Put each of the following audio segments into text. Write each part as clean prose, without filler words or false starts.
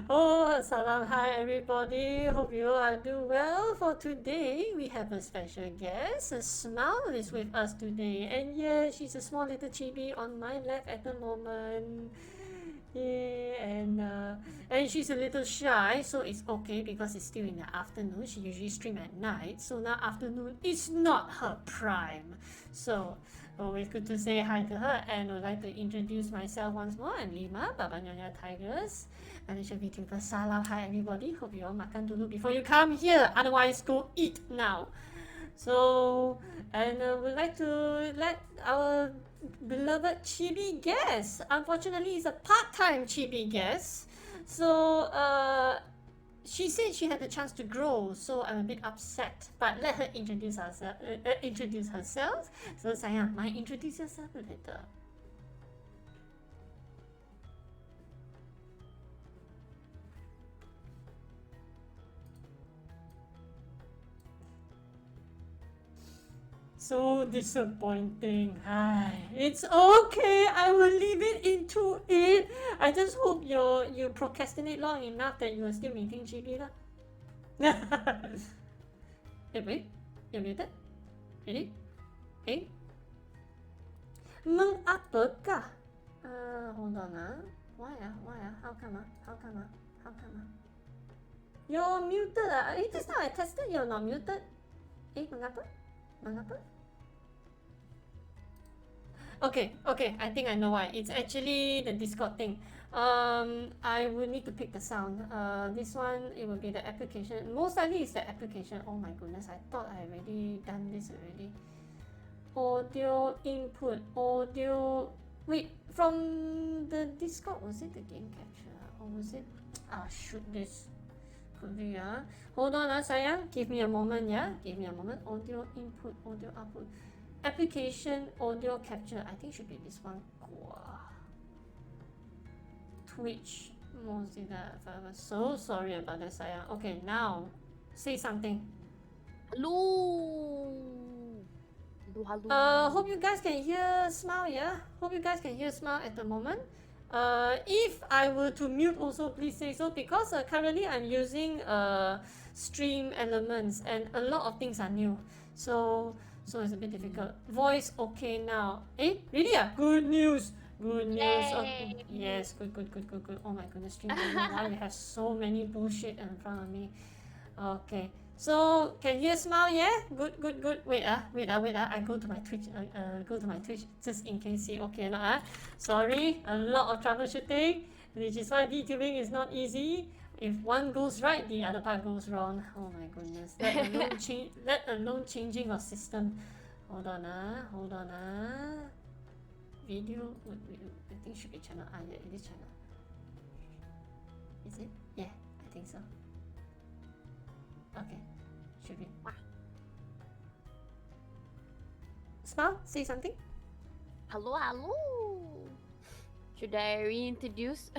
Oh, salam, hi everybody. Hope you are doing well. For today, we have a special guest. A Smile is with us today, and yeah, she's a small little chibi on my left at the moment. Yeah, and she's a little shy, so it's okay because it's still in the afternoon. She usually stream at night, so now afternoon is not her prime. So always good to say hi to her, and would like to introduce myself once more. I'm LeeMar, Baba Nyonya Tigers. Malaysia VTuber Salam. Hi everybody. Hope you all makan dulu before you come here. Otherwise, go eat now. So, and we'd like to let our beloved chibi guest. Unfortunately, he's a part-time chibi guest. So, she said she had the chance to grow, so I'm a bit upset. But let her introduce herself. Introduce herself. So, sayang, might introduce yourself a little. So disappointing. Ay, it's okay. I will leave it into it. I just hope you procrastinate long enough that you are still meeting GB lah. Wait, you're muted? Ready? Eh? Mengapakah? Hold on Why How come How come You're muted just now I tested you're not muted. Mengapa? Okay, I think I know why. It's actually the Discord thing. I will need to pick the sound. This one, it will be the application. Most likely it's the application. Oh my goodness, I thought I already done this already. Audio input, audio... Wait, from the Discord, was it the game capture? Or was it... shoot this. Could be, Hold on, sayang. Give me a moment, Give me a moment. Audio input, audio output. Application audio capture. I think should be this one. Twitch Mozilla. I was so sorry about that, sayang. Okay, now say something. Hello. Hope you guys can hear Smile, Hope you guys can hear Smile at the moment. If I were to mute also, please say so, because currently I'm using stream elements and a lot of things are new. So it's a bit difficult. Voice okay now. Really? Good news. Okay. Yes, good. Oh my goodness, stream. Why you have so many bullshit in front of me? Okay. So can you smile? Good. Wait, I go to my Twitch just in case. See, okay, sorry, a lot of troubleshooting, which is why VTubing is not easy. If one goes right, the other part goes wrong. Oh my goodness. Let alone changing your system. Hold on. Video. I think should be channel. Yeah, it is channel. Is it? Yeah, I think so. Okay, should be. Smile, say something. Hello. Should I reintroduce?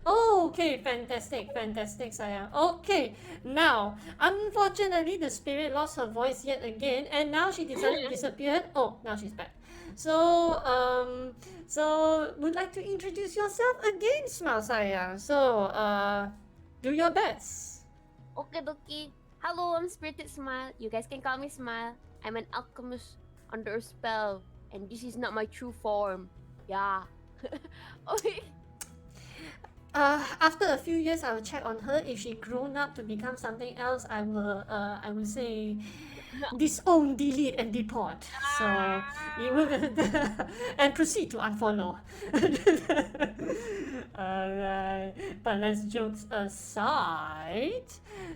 Oh, okay, fantastic, sayang. Okay, now, unfortunately, the spirit lost her voice yet again, and now she decided to disappear. Oh, now she's back. So, would like to introduce yourself again, Smile, sayang. So, do your best. Okay. Hello, I'm Spirited Smile. You guys can call me Smile. I'm an alchemist under a spell, and this is not my true form. Yeah. Okay. After a few years, I will check on her. If she grown up to become something else, I will say disown, delete, and deport. So you will and proceed to unfollow. Alright, but let's jokes aside.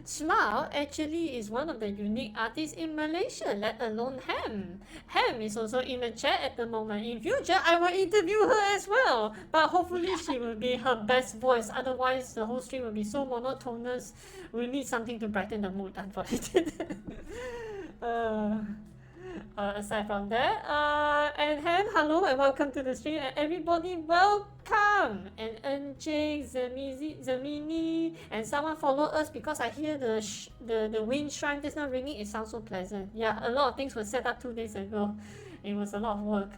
Smile actually is one of the unique artists in Malaysia, let alone Ham. Ham is also in the chat at the moment. In future, I will interview her as well. But hopefully she will be her best voice. Otherwise, the whole stream will be so monotonous. We need something to brighten the mood, unfortunately. Aside from that, and Ham, hello and welcome to the stream, and everybody welcome, and NJ, Zamini, and someone follow us because I hear the wind chime just now ringing. It sounds so pleasant. Yeah, a lot of things were set up 2 days ago. It was a lot of work.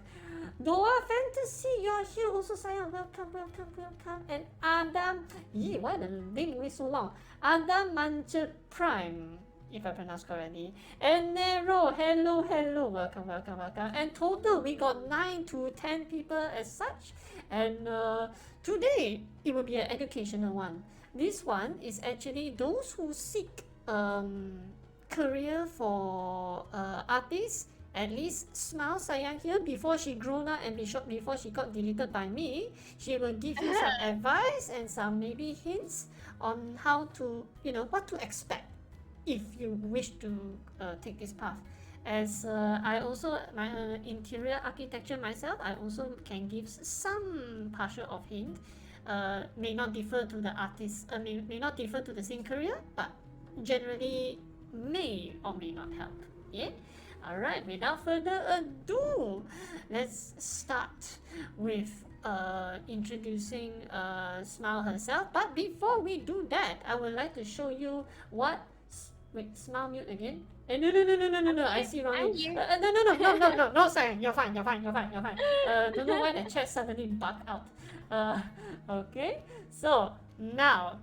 Doa Fantasy, you're here also, sayang. Welcome, welcome, welcome. And Adam, why the name is so long? Adam Manchut Prime, if I pronounce correctly. And Nero, hello, hello, welcome, welcome, welcome. And total, we got 9 to 10 people as such. And today, it will be an educational one. This one is actually those who seek career for artists. At least Smile Sayang here, before she grown up and before she got deleted by me, she will give you some advice and some maybe hints on how to, what to expect if you wish to take this path. As I also, my interior architecture myself, I also can give some partial of hint. May not differ to the artist, may not differ to the same career, but generally may or may not help. Yeah? Alright, without further ado, let's start with introducing Smile herself. But before we do that, I would like to show you what. Wait, Smile mute again. No, I see wrongly. No, sorry, you're fine. Don't know why the chat suddenly bugged out. Okay, so now,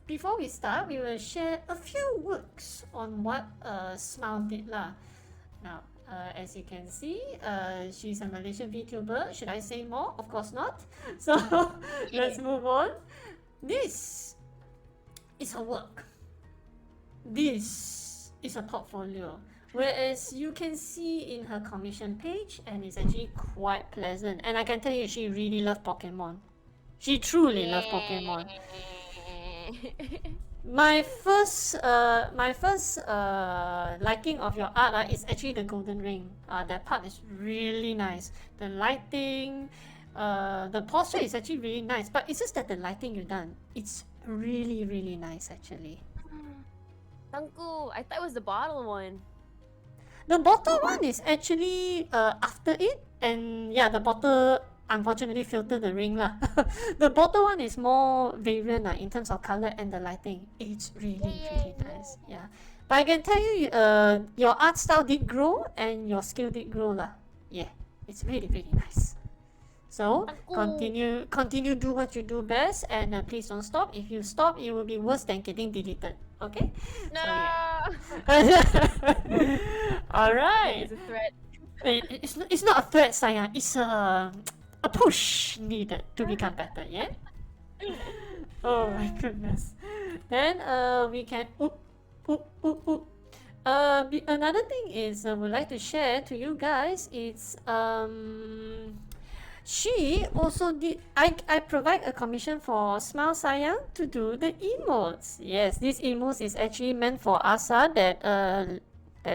before we start, we will share a few works on what Smile did lah. Now, as you can see, she's a Malaysian VTuber. Should I say more? Of course not. So let's move on. This is her work. This is a portfolio. Whereas you can see in her commission page, and it's actually quite pleasant. And I can tell you, she really loves Pokemon. She truly loves Pokemon. My first liking of your art is actually the golden ring. That part is really nice. The lighting, the posture is actually really nice. But it's just that the lighting you done, it's really, really nice actually. Tangku, I thought it was the bottle one. The bottle one is actually after it, and yeah, the bottle unfortunately filtered the ring lah. The bottle one is more variant in terms of color and the lighting. It's really nice. Yeah, but I can tell you, your art style did grow and your skill did grow lah. Yeah, it's really nice. So continue do what you do best, and please don't stop. If you stop, it will be worse than getting deleted. Okay? No. So, yeah. All right. It's a threat. It's not a threat, Saya. It's a push needed to become better. Yeah. Oh my goodness. Then we can another thing is I would like to share to you guys. It's she also did. I provide a commission for Smile Sayang to do the emotes. Yes, this emotes is actually meant for Asa, that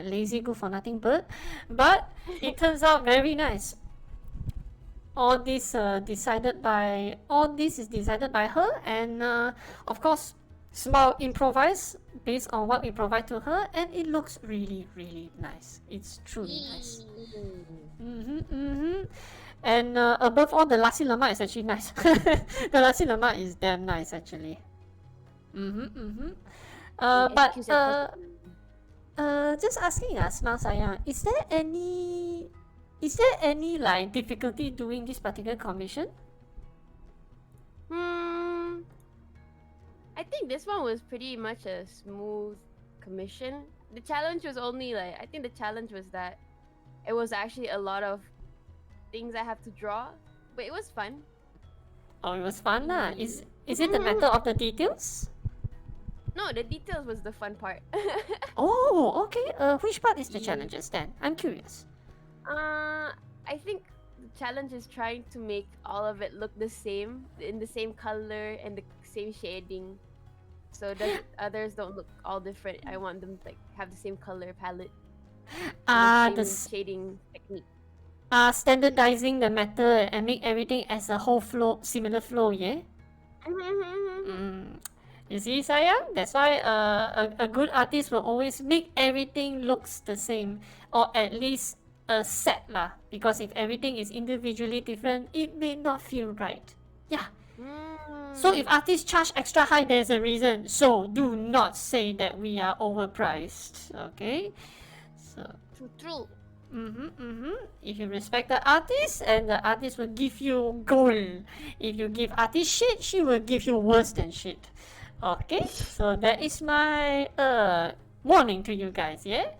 lazy good for nothing bird, but it turns out very nice. All this is decided by her, and of course, Smile improvise based on what we provide to her, and it looks really nice. It's truly nice. And above all, the nasi lemak is actually nice. The nasi lemak is damn nice actually. But just asking Smile Sayang, is there any like difficulty doing this particular commission? I think this one was pretty much a smooth commission. The challenge was only I think the challenge was that it was actually a lot of things I have to draw, but it was fun. Oh, it was fun lah. Is it the matter of the details? No, the details was the fun part. Oh, okay. Which part is the challenges then? I'm curious. I think the challenge is trying to make all of it look the same, in the same color and the same shading, so that others don't look all different. I want them to have the same color palette, the shading technique. Standardizing the method and make everything as a whole flow, similar flow, yeah? You see, Sayang? That's why a good artist will always make everything looks the same, or at least a set lah. Because if everything is individually different, it may not feel right. Yeah. So if artists charge extra high, there's a reason. So do not say that we are overpriced. Okay? So. True. If you respect the artist, and the artist will give you gold. If you give artist shit, she will give you worse than shit. Okay, so that is my warning to you guys. Yeah.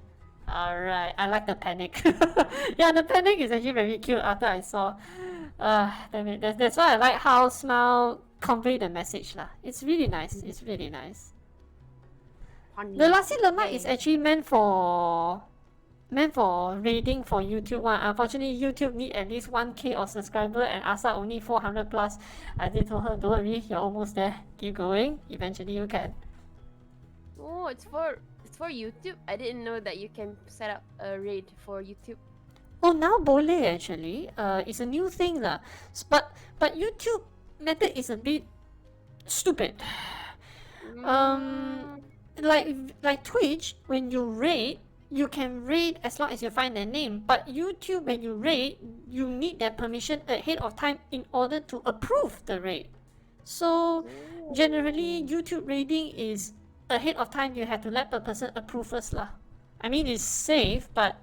Alright, I like the panic. Yeah, the panic is actually very cute after I saw. Damn it. That's why I like how Smile convey the message lah. It's really nice. It's really nice. The Funny. Lassi Lemak is Yeah. actually meant for rating for YouTube one. Unfortunately, YouTube need at least 1K of subscriber and Asa only 400 plus. I did told her, don't worry, you're almost there. Keep going. Eventually you can. Oh, it's for YouTube. I didn't know that you can set up a raid for YouTube. Oh, now boleh actually. It's a new thing lah. But YouTube method is a bit stupid. Like Twitch, when you raid, you can raid as long as you find their name. But YouTube, when you raid, you need their permission ahead of time in order to approve the raid. So generally, YouTube raiding is ahead of time. You have to let the person approve first lah. I mean, it's safe, but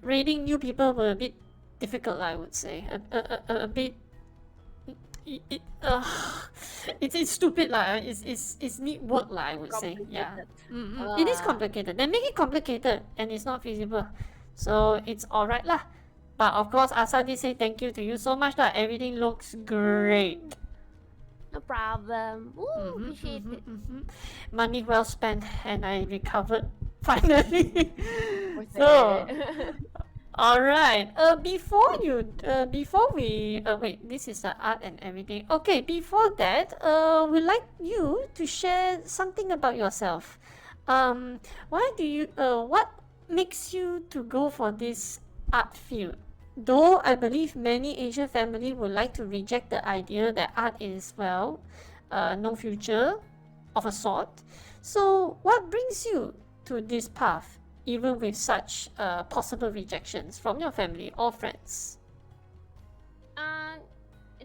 raiding new people were a bit difficult, I would say. A bit. It's stupid lah. It's need work lah, I would say. Yeah. It is complicated. They make it complicated and it's not feasible. So it's alright lah. But of course, Asa did say thank you to you so much lah. Everything looks great. No problem. Ooh, appreciate it. Money well spent, and I recovered finally. Worth So, it. alright. Before we wait, this is the art and everything. Okay, before that, we'd like you to share something about yourself. What makes you to go for this art field? Though I believe many Asian families would like to reject the idea that art is, well, no future of a sort. So, what brings you to this path, even with such possible rejections from your family or friends? I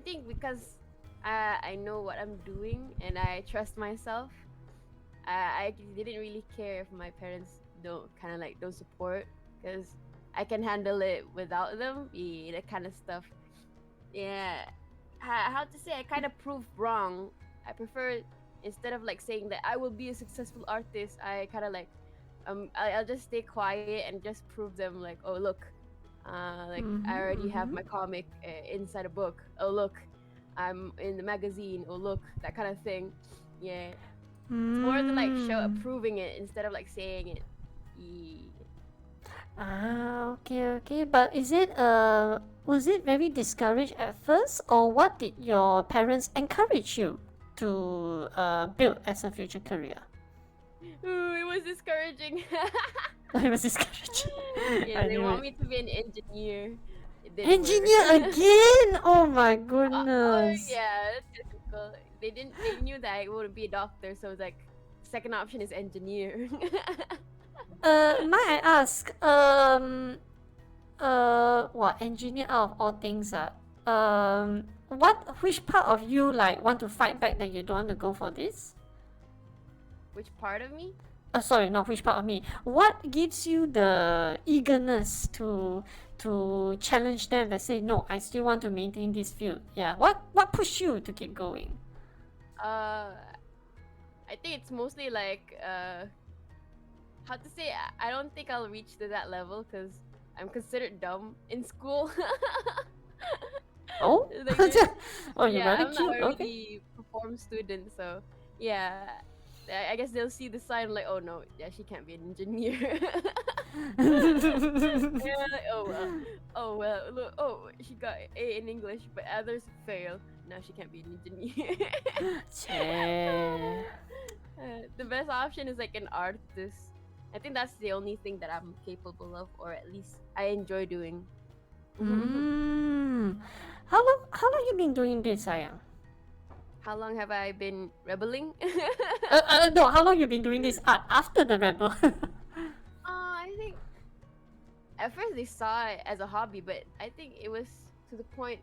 think because I know what I'm doing and I trust myself. I didn't really care if my parents don't support, because I can handle it without them. Yeah, that kind of stuff. Yeah, how to say? I kind of proved wrong. I prefer, instead of like saying that I will be a successful artist, I kind of like I'll just stay quiet and just prove them like, oh look, I already have my comic inside a book. Oh look, I'm in the magazine. Oh look, that kind of thing. Yeah, it's more than like approving it instead of like saying it. Yeah. Okay. But was it very discouraged at first, or what did your parents encourage you to build as a future career? Ooh, it was discouraging. It was discouraging. Yeah, they knew want it. me to be an engineer. It didn't Engineer work. again? Oh my Oh, goodness. yeah, that's typical. They knew that I wouldn't be a doctor, so it's like second option is engineer. Might I ask, what engineer out of all things which part of you like want to fight back that you don't want to go for this? Which part of me? Sorry, not which part of me. What gives you the eagerness to challenge them and say no, I still want to maintain this field? Yeah, what pushed you to keep going? I think it's mostly like how to say, I don't think I'll reach to that level because I'm considered dumb in school. Oh, Like, oh, you're yeah, very I'm cute. not a Okay. really perform student, so yeah. I guess they'll see the sign like, oh no, yeah, she can't be an engineer. Yeah, like, oh well, look, oh, she got A in English, but others fail. Now she can't be an engineer. Cheh. The best option is like an artist. I think that's the only thing that I'm capable of, or at least I enjoy doing. How long you been doing this, sayang? How long have I been rebelling? No, how long you been doing this art after the rebel? I think at first they saw it as a hobby, but I think it was to the point.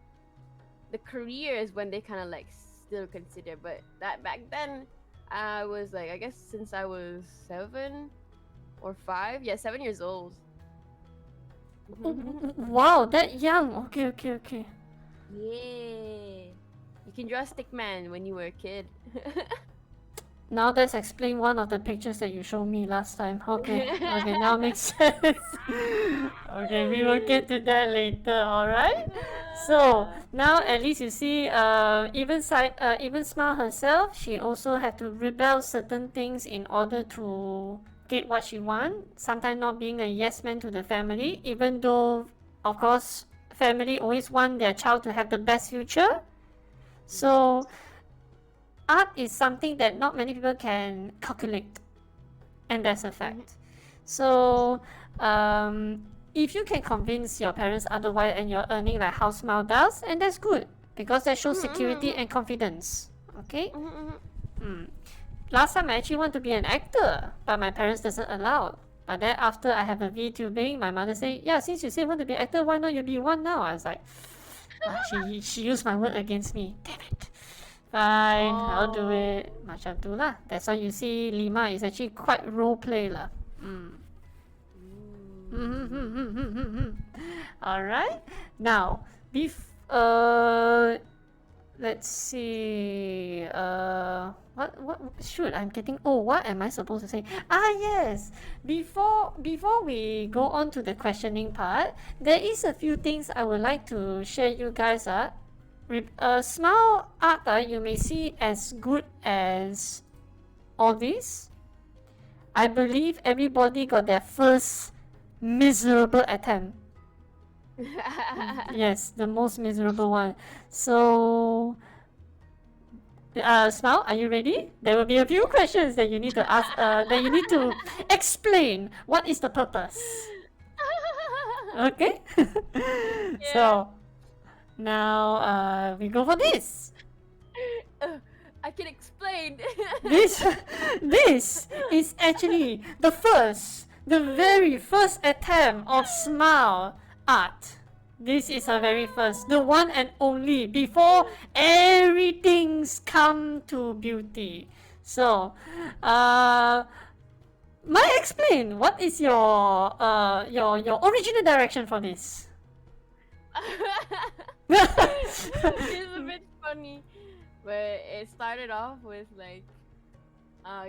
The career is when they kind of like still consider, but that back then I was like, I guess since I was 7 or 5, yeah, 7 years old. Wow, that young. Okay, okay, okay. Yeah. You can draw stickman when you were a kid. Now let's explain one of the pictures that you showed me last time. Okay, okay, now makes sense. Okay, we will get to that later, alright? So now at least you see, even Smile herself, she also had to rebel certain things in order to get what she want. Sometimes not being a yes man to the family, even though, of course, family always want their child to have the best future. So art is something that not many people can calculate, and that's a fact. So, if you can convince your parents otherwise and you're earning like how Smile does, and that's good because that shows security and confidence. Okay? Last time I actually want to be an actor, but my parents doesn't allow. But then after I have a VTubing, my mother say, yeah, since you say you want to be an actor, why not you be one now? I was like, she used my word against me. Damn it. Fine, I'll do it. Macam tu lah. That's why you see LeeMar is actually quite role play lah. Alright. Now, let's see. What shoot? I'm getting. Oh, what am I supposed to say? Ah, yes. Before we go on to the questioning part, there is a few things I would like to share you guys. Smile art, you may see as good as all this. I believe everybody got their first miserable attempt. Yes, the most miserable one. So, Smile, are you ready? There will be a few questions that you need to ask. That you need to explain. What is the purpose? Okay. So, now we go for this. I can explain. This is actually the very first attempt of Smile art. This is a very first, the one and only, before everything's come to beauty. So, may explain what is your original direction for this? It's a bit funny, but it started off with like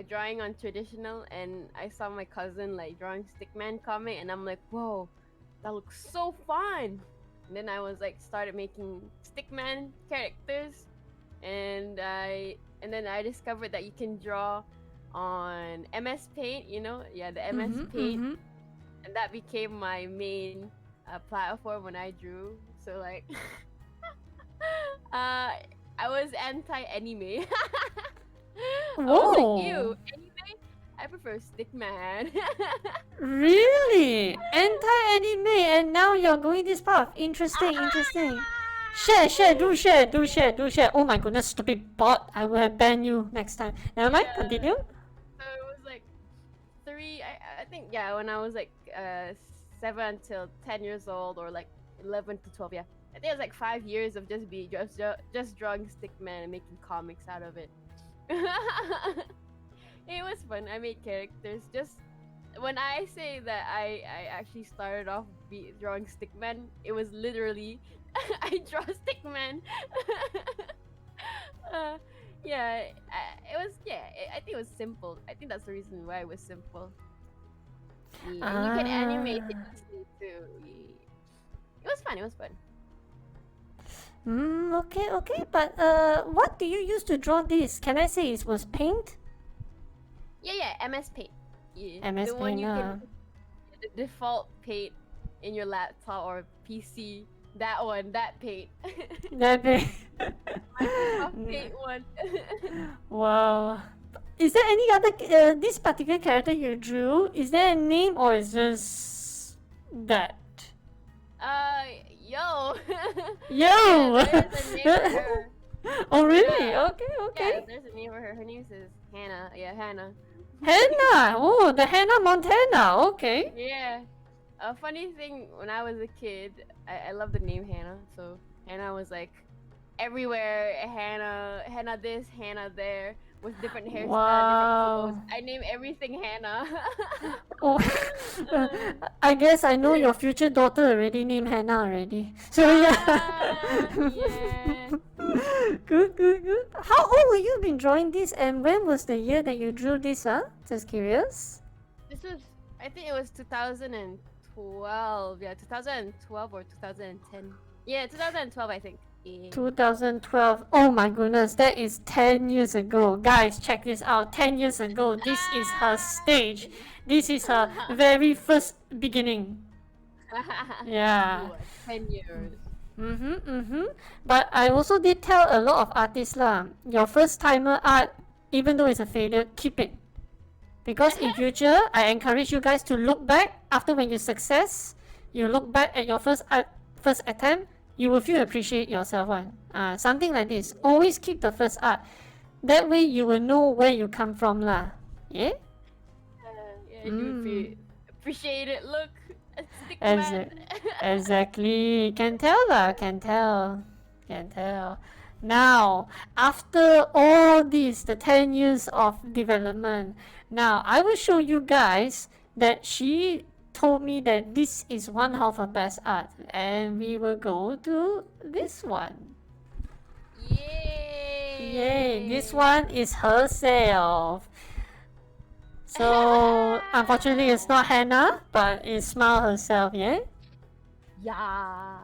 drawing on traditional, and I saw my cousin like drawing stickman comic, and I'm like, whoa, that looks so fun. And then I was like started making stickman characters, and then I discovered that you can draw on MS Paint, the MS Paint, and that became my main platform when I drew. So like, I was anti-anime. I was like, ew, anime? I prefer stickman. Really? Anti-anime, and now you're going this path. Interesting. Share, do share. Oh my goodness, stupid bot. I will have banned you next time. Never mind, continue. So it was like I think, when I was like 7 until 10 years old, or like 11 to 12, yeah. I think it was like 5 years of just drawing stickman and making comics out of it. It was fun. I made characters. Just when I say that I actually started off drawing stickman, it was literally I draw stickman. I think it was simple. I think that's the reason why it was simple. Yeah, and you can animate it easily too. Yeah. It was fun. Okay. But what do you use to draw this? Can I say it was paint? Yeah, MS Paint. Yeah. MS the one Paint, you can the default paint in your laptop or PC. That one, that paint. That paint. Microsoft Paint one. Wow. Is there any other this particular character you drew? Is there a name or is just that? Yo. Yo. Yeah, there's a name for her. Oh really? Yeah. Okay. Yeah, there's a name for her. Her name is Hannah. Yeah, Hannah. Hannah. Oh, the Hannah Montana. Okay. Yeah. A funny thing, when I was a kid, I love the name Hannah. So Hannah was like everywhere. Hannah this, Hannah there. with different hairstyle, different clothes. Wow. I name everything Hannah. Oh, I guess I know your future daughter already named Hannah already. So yeah. Yeah. Good, good, good. How old were you been drawing this, and when was the year that you drew this? Just curious. This was, I think it was 2012. Yeah, 2012 or 2010. Yeah, 2012, I think. Yeah. 2012. Oh my goodness, that is 10 years ago. Guys, check this out. 10 years ago, this is her stage. This is her very first beginning. Yeah. What? 10 years. But I also did tell a lot of artists lah, your first timer art, even though it's a failure, keep it. Because in future, I encourage you guys to look back after when you success, you look back at your first attempt, you will feel appreciate yourself one. Something like this. Always keep the first art. That way you will know where you come from lah. Yeah? Yeah, you appreciate it. Look, a stick Exa- man. exactly. Can tell lah, can tell. Can tell. Now, after all this, the 10 years of development, now I will show you guys that she told me that this is one of her best art. And we will go to this one. Yay! Yay, this one is herself. So, unfortunately, it's not Hannah, but it's Smile herself, yeah? Yeah.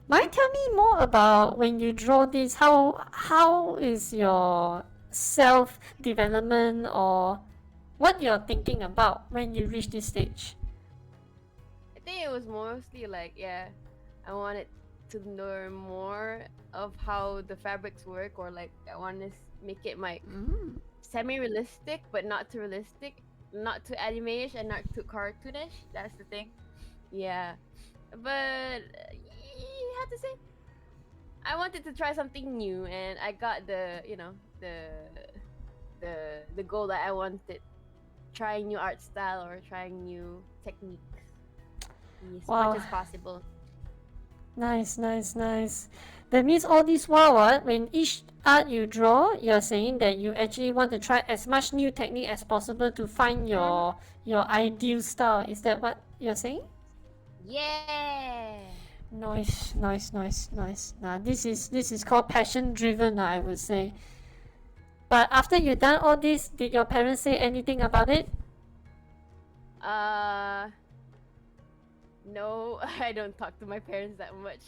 Might tell me more about when you draw this, how is your self development or what you're thinking about when you reach this stage? I think it was mostly like, yeah, I wanted to learn more of how the fabrics work, or like I want to make it my semi-realistic, but not too realistic, not too animation and not too cartoonish. That's the thing. Yeah, but you have to say, I wanted to try something new, and I got the the goal that I wanted, trying new art style or trying new techniques as much as possible. Nice, nice, nice. That means all this while, when each art you draw, you're saying that you actually want to try as much new technique as possible to find your ideal style. Is that what you're saying? Yeah. Nice, nice, nice, nice. Now this is called passion driven, I would say. But after you done all this, did your parents say anything about it? No, I don't talk to my parents that much.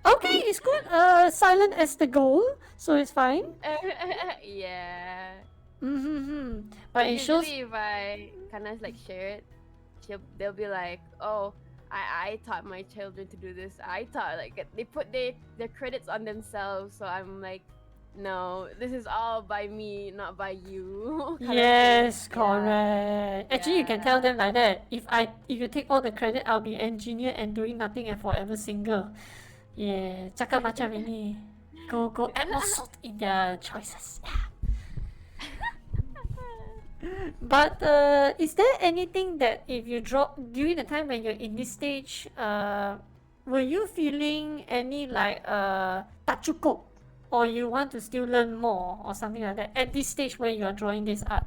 Okay, it's good. Silent as the goal, so it's fine. Yeah. But it shows. Usually, if I kind of like share it, they'll be like, "Oh, I taught my children to do this. I taught," like they put their credits on themselves. So I'm like, no, this is all by me, not by you. Yes, correct. Actually, you can tell Yeah. them like that. If you take all the credit, I'll be engineer and doing nothing and forever single. Yeah, cakap macam ini. Go add more salt in their choices. Yeah. But is there anything that if you draw during the time when you're in this stage, were you feeling any like tak cukup, or you want to still learn more or something like that at this stage where you are drawing this art?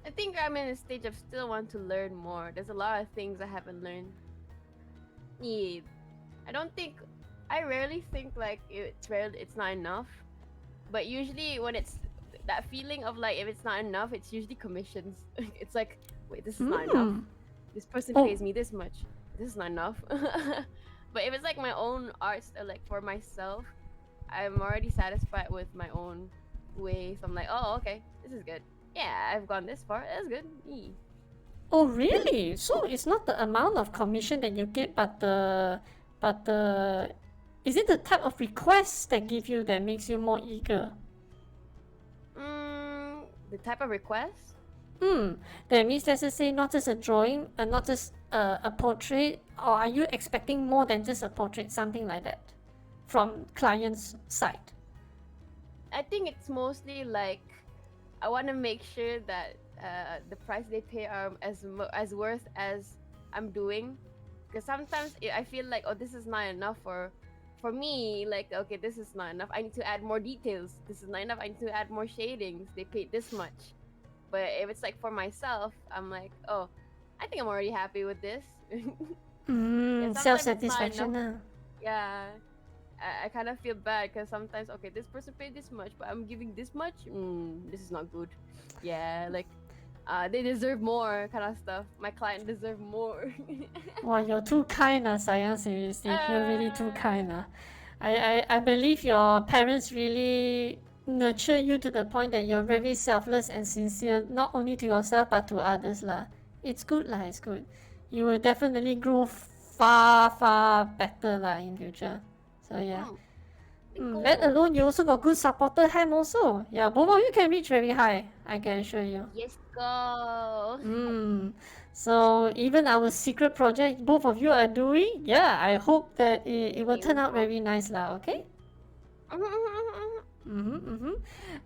I think I'm in a stage of still want to learn more. There's a lot of things I haven't learned. Yeah. I rarely think like it's not enough. But usually when it's that feeling of like if it's not enough, it's usually commissions. It's like, wait, this is not enough. This person pays me this much. This is not enough. But if it's like my own art, like for myself, I'm already satisfied with my own way. So I'm like, oh, okay, this is good. Yeah, I've gone this far. That's good. Eee. Oh, really? So it's not the amount of commission that you get, but the is it the type of requests that give you that makes you more eager? The type of request? That means, let's just say, not just a drawing, not just a portrait, or are you expecting more than just a portrait, something like that, from client's side? I think it's mostly like I want to make sure that the price they pay are as worth as I'm doing, because sometimes I feel like, oh, this is not enough for me, like, okay, this is not enough. I need to add more details. This is not enough. I need to add more shadings. They paid this much. But if it's like for myself, I'm like, oh, I think I'm already happy with this. Yeah, sometimes it's not Self-satisfaction. enough. Yeah, I kind of feel bad because sometimes, okay, this person paid this much, but I'm giving this much. This is not good. Yeah, like, they deserve more, kind of stuff. My client deserve more. Wow, you're too kind, Sayang, seriously. You're really too uh, kind. I believe your parents really nurture you to the point that you're very selfless and sincere, not only to yourself but to others. Lah. It's good, lah, it's good. You will definitely grow far, far better lah, in future. So, yeah. Let cool. alone you also got good supporter hand also. Yeah, both of you can reach very high, I can assure you. Yes, go. So even our secret project both of you are doing, yeah, I hope that it will turn out very nice lah, okay? We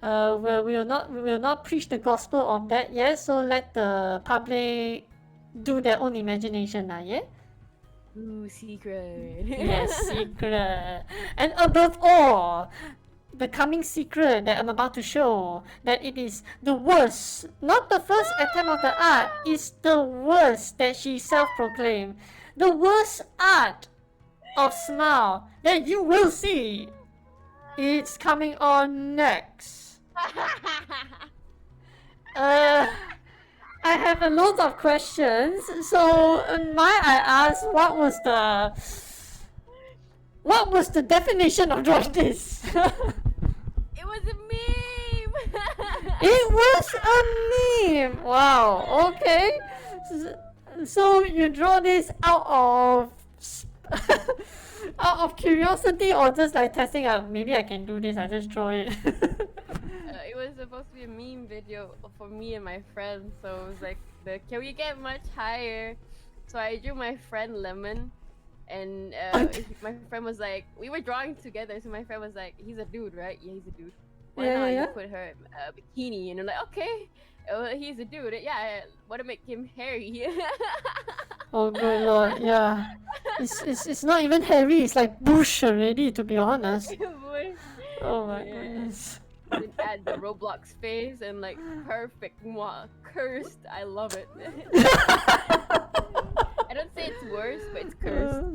will not preach the gospel of that yet, so let the public do their own imagination lah, yeah? Ooh, secret. Yes, secret. And above all, the coming secret that I'm about to show, that it is the worst, not the first attempt of the art, it's the worst that she self-proclaimed. The worst art of smile that you will see. It's coming on next. I have a lot of questions, so I ask what was the definition of drawing this? It was a meme. It was a meme. Wow. Okay. So you draw this out of out of curiosity or just like testing out? Maybe I can do this. I just draw it. It was supposed to be a meme video for me and my friend, so it was like, can we get much higher? So I drew my friend Lemon, and my friend was like, we were drawing together, so my friend was like, he's a dude, right? Yeah, he's a dude. Why not you put her in a bikini? And I'm like, okay, he's a dude. Yeah, I want to make him hairy. Oh good lord, yeah. It's not even hairy, it's like bush already, to be honest. Oh my goodness. And add the Roblox face and like perfect, cursed. I love it. I don't say it's worse, but it's cursed.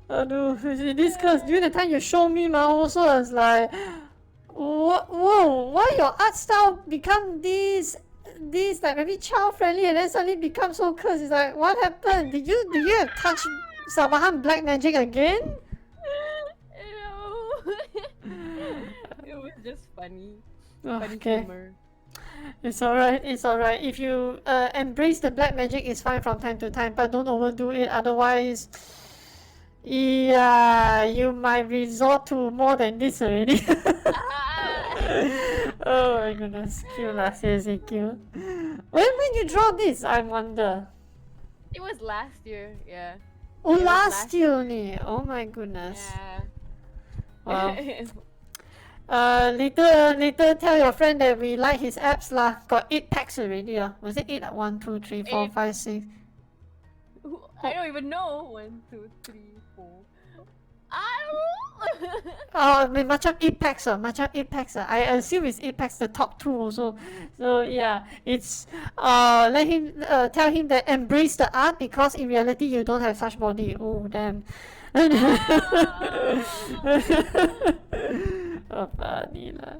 No, this curse during the time you show me, also I was like, whoa, why your art style become this like maybe child friendly and then suddenly become so cursed? It's like, what happened? Did you have touched Sabahan black magic again? It was just funny. Okay. Humor. It's alright. If you embrace the black magic, it's fine from time to time, but don't overdo it. Otherwise, yeah, you might resort to more than this already. Oh my goodness, cute lah, seriously cute. When you draw this, I wonder. It was last year, yeah. Oh, last year only. Oh my goodness. Yeah. Wow. Later tell your friend that we like his apps lah. Got 8 packs already. Was it 8? 1, 2, 3, 4, 5, 6. I don't even know. 1, 2, 3, 4. Macam 8 packs. I assume it's 8 packs, the top 2 also. So yeah, it's let him tell him that embrace the art, because in reality you don't have such body. Oh damn. Oh, funny lah.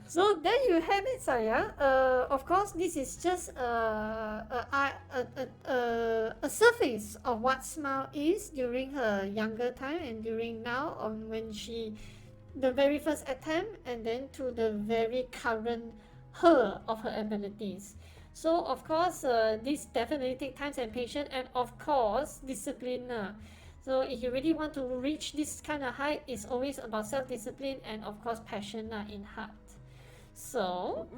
So there you have it, Sayang. Of course, this is just a surface of what Smile is during her younger time and during now, on when the very first attempt, and then to the very current her of her abilities. So of course, this definitely takes time and patience, and of course, discipline. So if you really want to reach this kind of height, it's always about self-discipline and of course passion in heart. So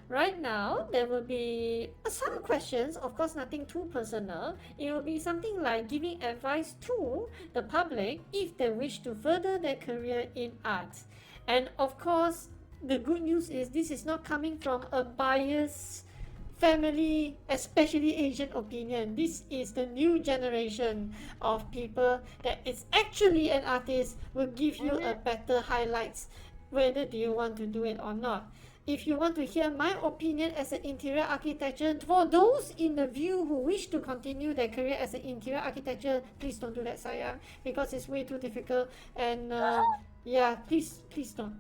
right now there will be some questions, of course nothing too personal. It will be something like giving advice to the public if they wish to further their career in art. And of course the good news is this is not coming from a biased family, especially Asian opinion. This is the new generation of people that is actually an artist will give you a better highlights whether do you want to do it or not. If you want to hear my opinion as an interior architecture, for those in the view who wish to continue their career as an interior architecture, please don't do that, sayang, because it's way too difficult. And yeah, please don't.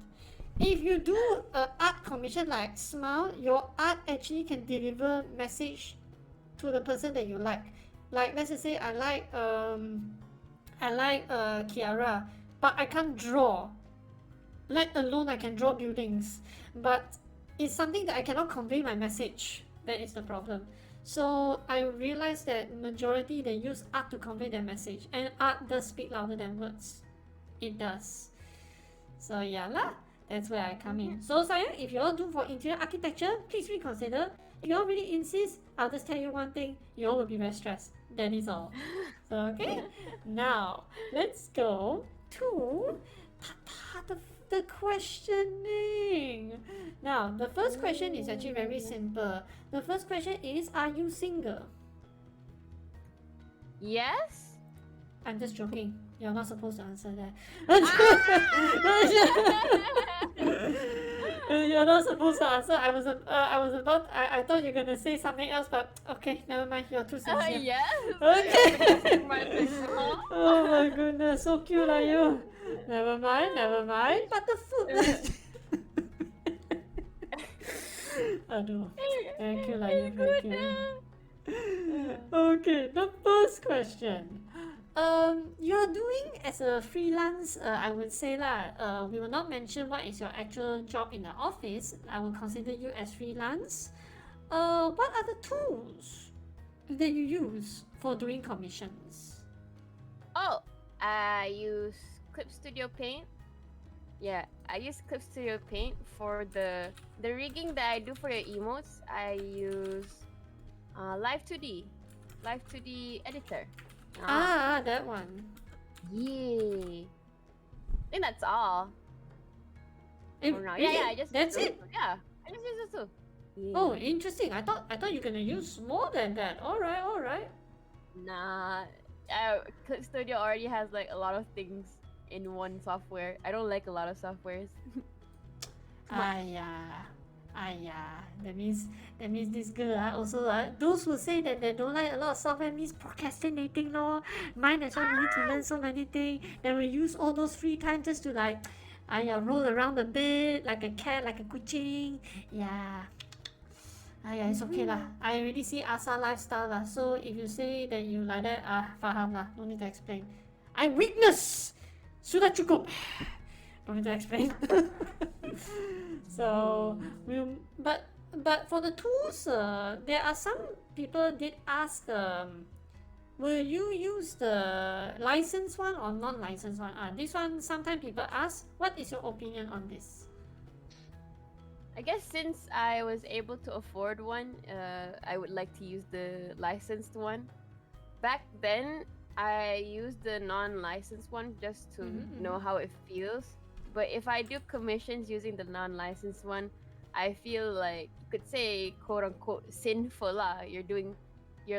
If you do a art commission like Smile, your art actually can deliver message to the person that you like. Like let's just say I like Kiara, but I can't draw. Let alone I can draw buildings, but it's something that I cannot convey my message. That is the problem. So I realized that majority they use art to convey their message, and art does speak louder than words. It does. So yeah lah, that's where I come in. So sayang, if you all do for interior architecture, please reconsider. If you all really insist, I'll just tell you one thing, you all will be very stressed. That is all. So okay, now let's go to the questioning. Now, the first question is actually very simple. The first question is, are you single? Yes. I'm just joking. You're not supposed to answer that. You're not supposed to answer. I thought you were gonna say something else, but okay, never mind. You're too sincere. Yes. Okay. Oh my goodness, so cute are you? Never mind. But the food. Aduh, very cute lah you, very cute. Okay, the first question. You're doing as a freelance, I would say lah, we will not mention what is your actual job in the office. I will consider you as freelance. What are the tools that you use for doing commissions? Oh, I use Clip Studio Paint. Yeah, I use Clip Studio Paint for the rigging that I do for your emotes. I use Live 2D editor. That one. Yeah. I think that's all. For now. Really? Yeah, I just That's it? Yeah, I just use this too. Yeah. Oh, interesting. I thought you're gonna use more than that. All right. Nah, Clip Studio already has like a lot of things in one software. I don't like a lot of softwares. That means this girl also those who say that they don't like a lot of software means procrastinating lor. Mine as well need to learn so many things. Then we use all those free time just to like roll around a bit like a cat, like a kucing. Yeah. It's okay lah. I already see Asa lifestyle lah. So if you say that you like that, faham lah. No need to explain. I witness. Sudah cukup. Don't need to explain. So but for the tools, there are some people did ask, will you use the licensed one or non-licensed one? This one sometimes people ask. What is your opinion on this? I guess since I was able to afford one, I would like to use the licensed one. Back then, I used the non-licensed one just to know how it feels. But if I do commissions using the non-licensed one, I feel like you could say quote-unquote sinful lah. You're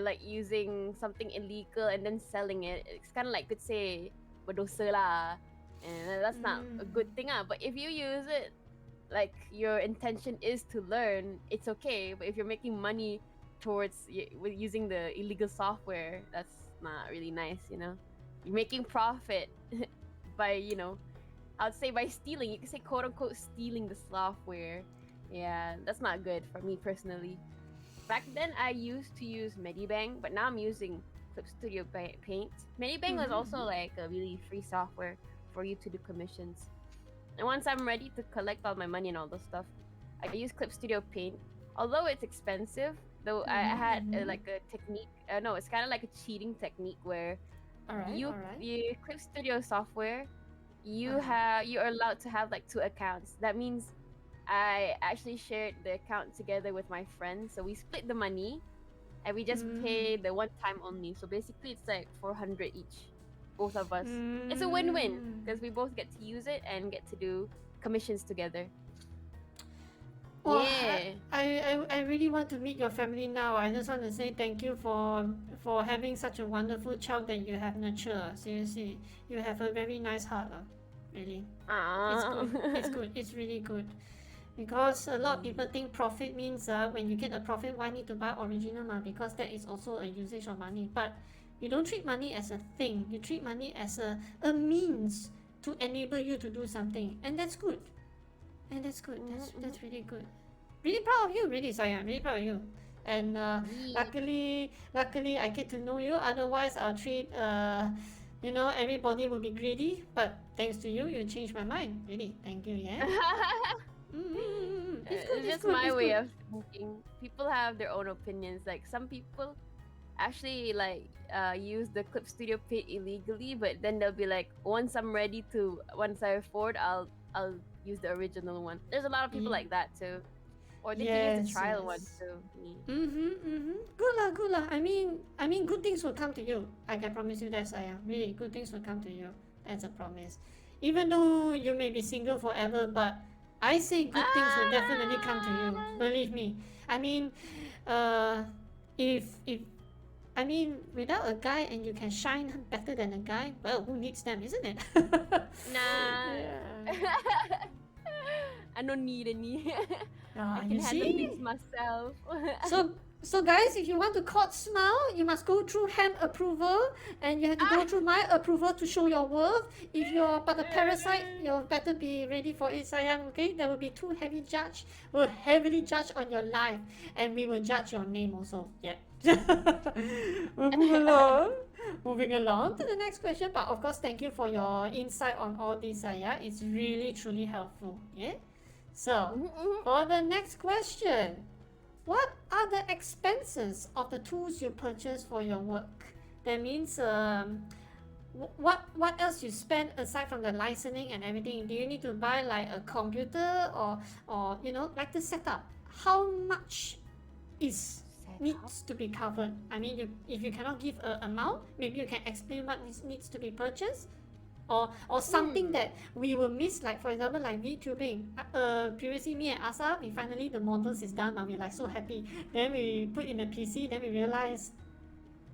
like using something illegal and then selling it. It's kind of like could say berdosa lah, and that's not a good thing ah. But if you use it like your intention is to learn, it's okay. But if you're making money towards with using the illegal software, that's not really nice, you know. You're making profit by, you know, I'd say by stealing. You could say quote unquote stealing the software. Yeah, that's not good for me personally. Back then I used to use Medibang, but now I'm using Clip Studio Paint. Medibang was also like a really free software for you to do commissions. And once I'm ready to collect all my money and all those stuff, I use Clip Studio Paint. Although it's expensive, though I had like a technique. No, it's kind of like a cheating technique where you Clip Studio software, you're allowed to have like 2 accounts. That means I actually shared the account together with my friends, so we split the money and we just pay the one time only. So basically it's like 400 each, both of us. It's a win-win because we both get to use it and get to do commissions together. Oh, Yeah. I really want to meet your family now. I just want to say thank you for having such a wonderful child that you have nurtured. Seriously, you have a very nice heart. Really, it's Ah. good. It's good. It's really good. Because a lot of people think profit means when you get a profit, why need to buy original because that is also a usage of money. But you don't treat money as a thing. You treat money as a means to enable you to do something, and that's good. And that's good. That's really good. Really proud of you, really, Saya. Really proud of you. And Yeah. luckily, I get to know you. Otherwise, I'll treat everybody will be greedy. But thanks to you, you changed my mind. Really, thank you. Yeah. It's good. It's It's just good. my It's way good. of thinking. People have their own opinions. Like some people actually use the Clip Studio Pit illegally, but then they'll be like, once I afford, I'll use the original one. There's a lot of people Ye- like that too, or they can use the yes. trial one Yes. too. Yeah. Good lah. Good lah. I mean, good things will come to you. I can promise you that, Saya. Really, good things will come to you. That's a promise. Even though you may be single forever, but I say good things will definitely come to you. Ah! Believe me. I mean, uh, if without a guy and you can shine better than a guy, well, who needs them, isn't it? Nah. Yeah. I don't need any. I You can handle see? things myself. So, so guys, if you want to court Smile, you must go through hand approval, and you have to go through my approval to show your worth. If you're but a parasite, you better be ready for it, sayang. Okay, there will be two heavy judge, will heavily judge on your life, and we will judge your name also. Yeah. We'll move along. Moving along to the next question, but of course, thank you for your insight on all this, yeah. It's really truly helpful. Yeah. So, for the next question. What are the expenses of the tools you purchase for your work? That means what else you spend aside from the licensing and everything? Do you need to buy like a computer or like the setup? How much is needs to be covered? I mean, if you cannot give an amount, maybe you can explain what needs to be purchased or something that we will miss, like for example like VTubing. Previously me and Asa, we finally the models is done and we're like so happy. Then we put in the PC, then we realize,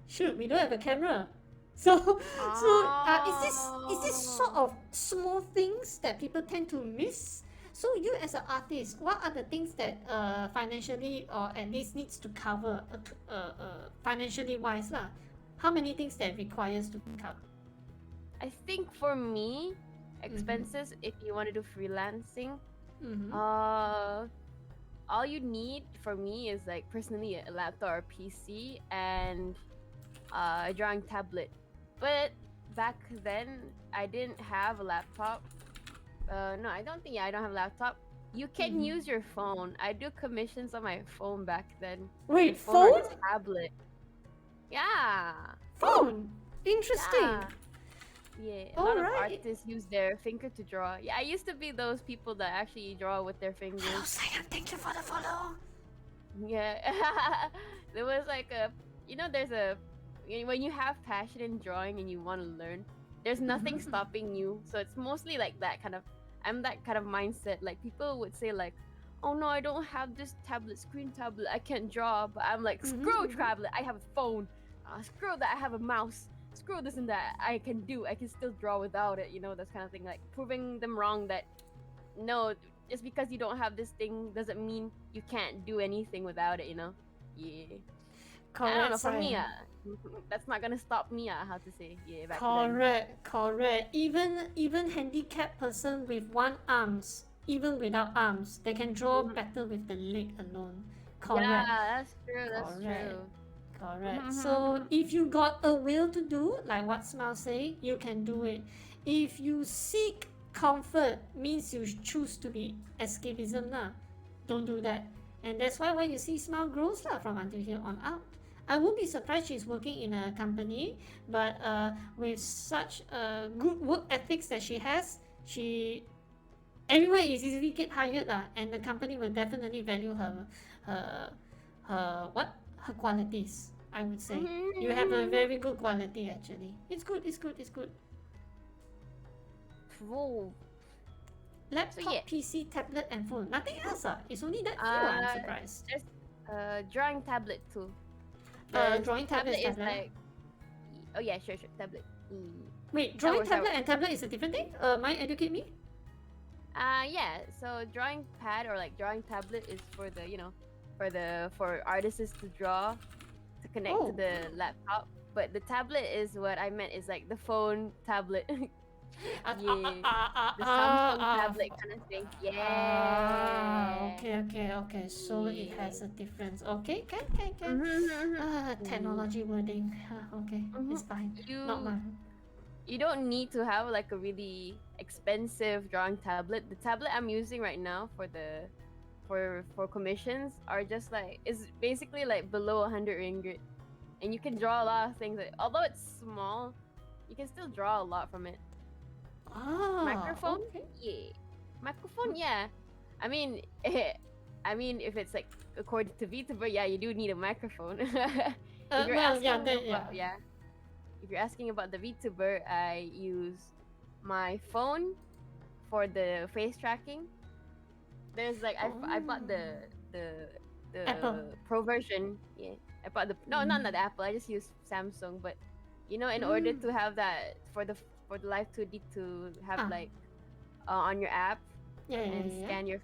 shoot, we don't have a camera. So is this sort Oh. of small things that people tend to miss? So you as an artist, what are the things that financially or at least needs to cover financially wise lah? How many things that requires to cover? I think for me, Mm-hmm. expenses if you want to do freelancing, Mm-hmm. all you need for me is like personally a laptop or PC and a drawing tablet. But back then I didn't have a laptop. No, I don't think. Yeah, I don't have a laptop. You can use your phone. I do commissions on my phone back then. Wait, My phone or phone? tablet. Yeah. Phone. Interesting. Yeah. Yeah, a lot of Alright. artists use their finger to draw. Yeah, I used to be those people that actually draw with their Hello, fingers. Sayang. Thank you for the follow. Yeah. There was like there's when you have passion in drawing and you want to learn, there's nothing stopping you. So it's mostly like that kind of, I'm that kind of mindset. Like people would say like, oh no, I don't have this screen tablet, I can't draw. But I'm like, screw tablet, I have a phone. Screw that, I have a mouse. Screw this and that, I can still draw without it. That kind of thing. Like proving them wrong that no, just because you don't have this thing doesn't mean you can't do anything without it. Yeah. I don't know. Correct, For me, Sayang. that's not gonna stop me. How to say? Yeah, back then. Correct. Even handicapped person with one arms, even without arms, they can draw better with the leg alone. Correct. Yeah, that's true. That's Correct. true. Correct. So if you got a will to do, like what Smile say, you can do it. If you seek comfort, means you choose to be escapism lah. Don't do that. And that's why when you see Smile grows lah from until here on out. I won't be surprised she's working in a company, but with such good work ethics that she has, everywhere is easily get hired lah, and the company will definitely value her qualities. I would say you have a very good quality actually. It's good. Whoa. Laptop, yeah. PC, tablet, and phone. Nothing else. It's only that few. I'm surprised. There's drawing tablet too. There's Drawing tablet tablet is is tablet. like, oh yeah, sure, tablet. Wait, That drawing works, that tablet and tablet is a different thing? Might educate me? Yeah, so drawing pad or like drawing tablet is for the, for artists to draw, to connect to Oh. the laptop. But the tablet is what I meant, is like the phone tablet. Yeah. The Samsung tablet kind of thing. Yeah. Okay. So it has a difference. Okay, can. Technology wording. Okay, it's fine. Not You mine. you don't need to have like a really expensive drawing tablet. The tablet I'm using right now for the for commissions are just like, is basically like below 100 ringgit, and you can draw a lot of things. Although it's small, you can still draw a lot from it. Microphone, Okay. yeah. Microphone, yeah. I mean, if it's like according to VTuber, yeah, you do need a microphone. If you're Well, asking yeah, about, if you're asking about the VTuber, I use my phone for the face tracking. There's like I bought the Apple. Pro version. Yeah, I bought the not the Apple. I just use Samsung. But in order to have that for the live 2D to have like on your app and scan your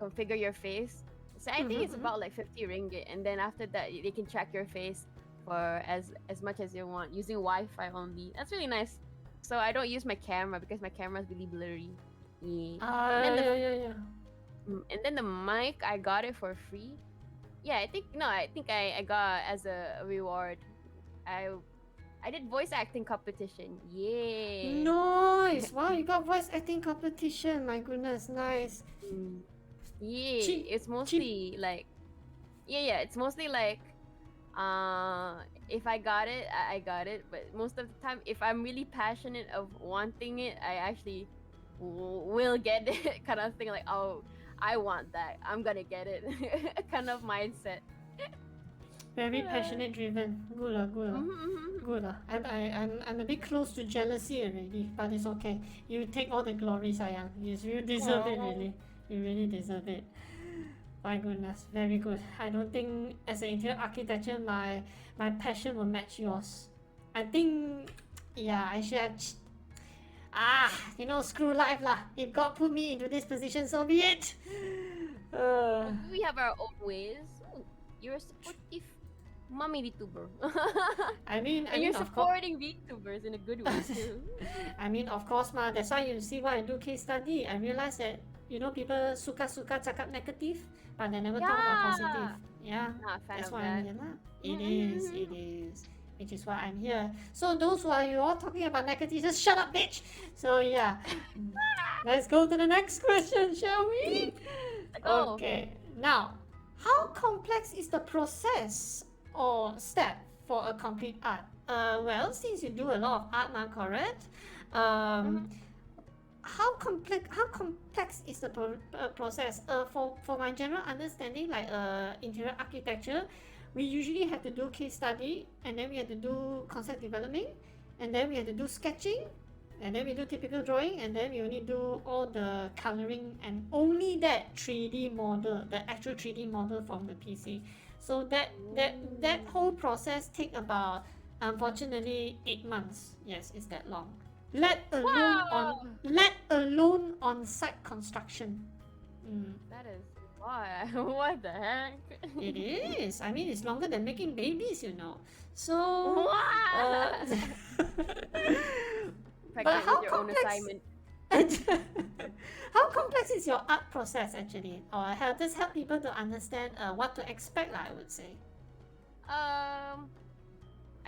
configure your face. So I think it's about like 50 ringgit, and then after that they can track your face for as much as you want using Wi-Fi only. That's really nice. So I don't use my camera because my camera is really blurry. Yeah. And then the mic, I got it for free. Yeah, I think I got as a reward. I did voice acting competition. Yeah. Nice! Wow, you got voice acting competition. My goodness, nice. Yeah, Cheap- it's mostly like, it's mostly like, if I got it, I got it. But most of the time, if I'm really passionate of wanting it, I actually will get it, kind of thing. Like, oh, I want that, I'm gonna get it, kind of mindset. Very passionate driven. Good. I'm a bit close to jealousy already, but it's okay. You take all the glory, sayang. You deserve it, really. You really deserve it. My goodness, very good. I don't think as an interior architecture, my passion will match yours. I think, I should have. Screw life lah. If God put me into this position, so be it. We have our own ways. Ooh, you're a supportive mommy VTuber. And you're supporting VTubers in a good way too. I mean, of course, that's why you see why I do case study. I realize that people suka cakap negative, but they never talk about positive. Yeah, Not a fan that's of why that. I'm here lah. It is. Which is why I'm here. So those who are you all talking about negative, just shut up, bitch. So yeah, let's go to the next question, shall we? Go. Okay. Now, how complex is the process or step for a complete art? Well, since you do a lot of art now, correct? How complex is the process? For my general understanding, like interior architecture, we usually have to do case study, and then we have to do concept development, and then we have to do sketching, and then we do typical drawing, and then we only do all the coloring, and only that 3D model, the actual 3D model from the PC. So that whole process take about, unfortunately, 8 months. Yes, it's that long. Let alone on site construction. That is why. What the heck? It is. I mean, it's longer than making babies, So. Pregnant how with your own complex- assignment. How complex is your art process actually? Or just help people to understand what to expect, I would say. I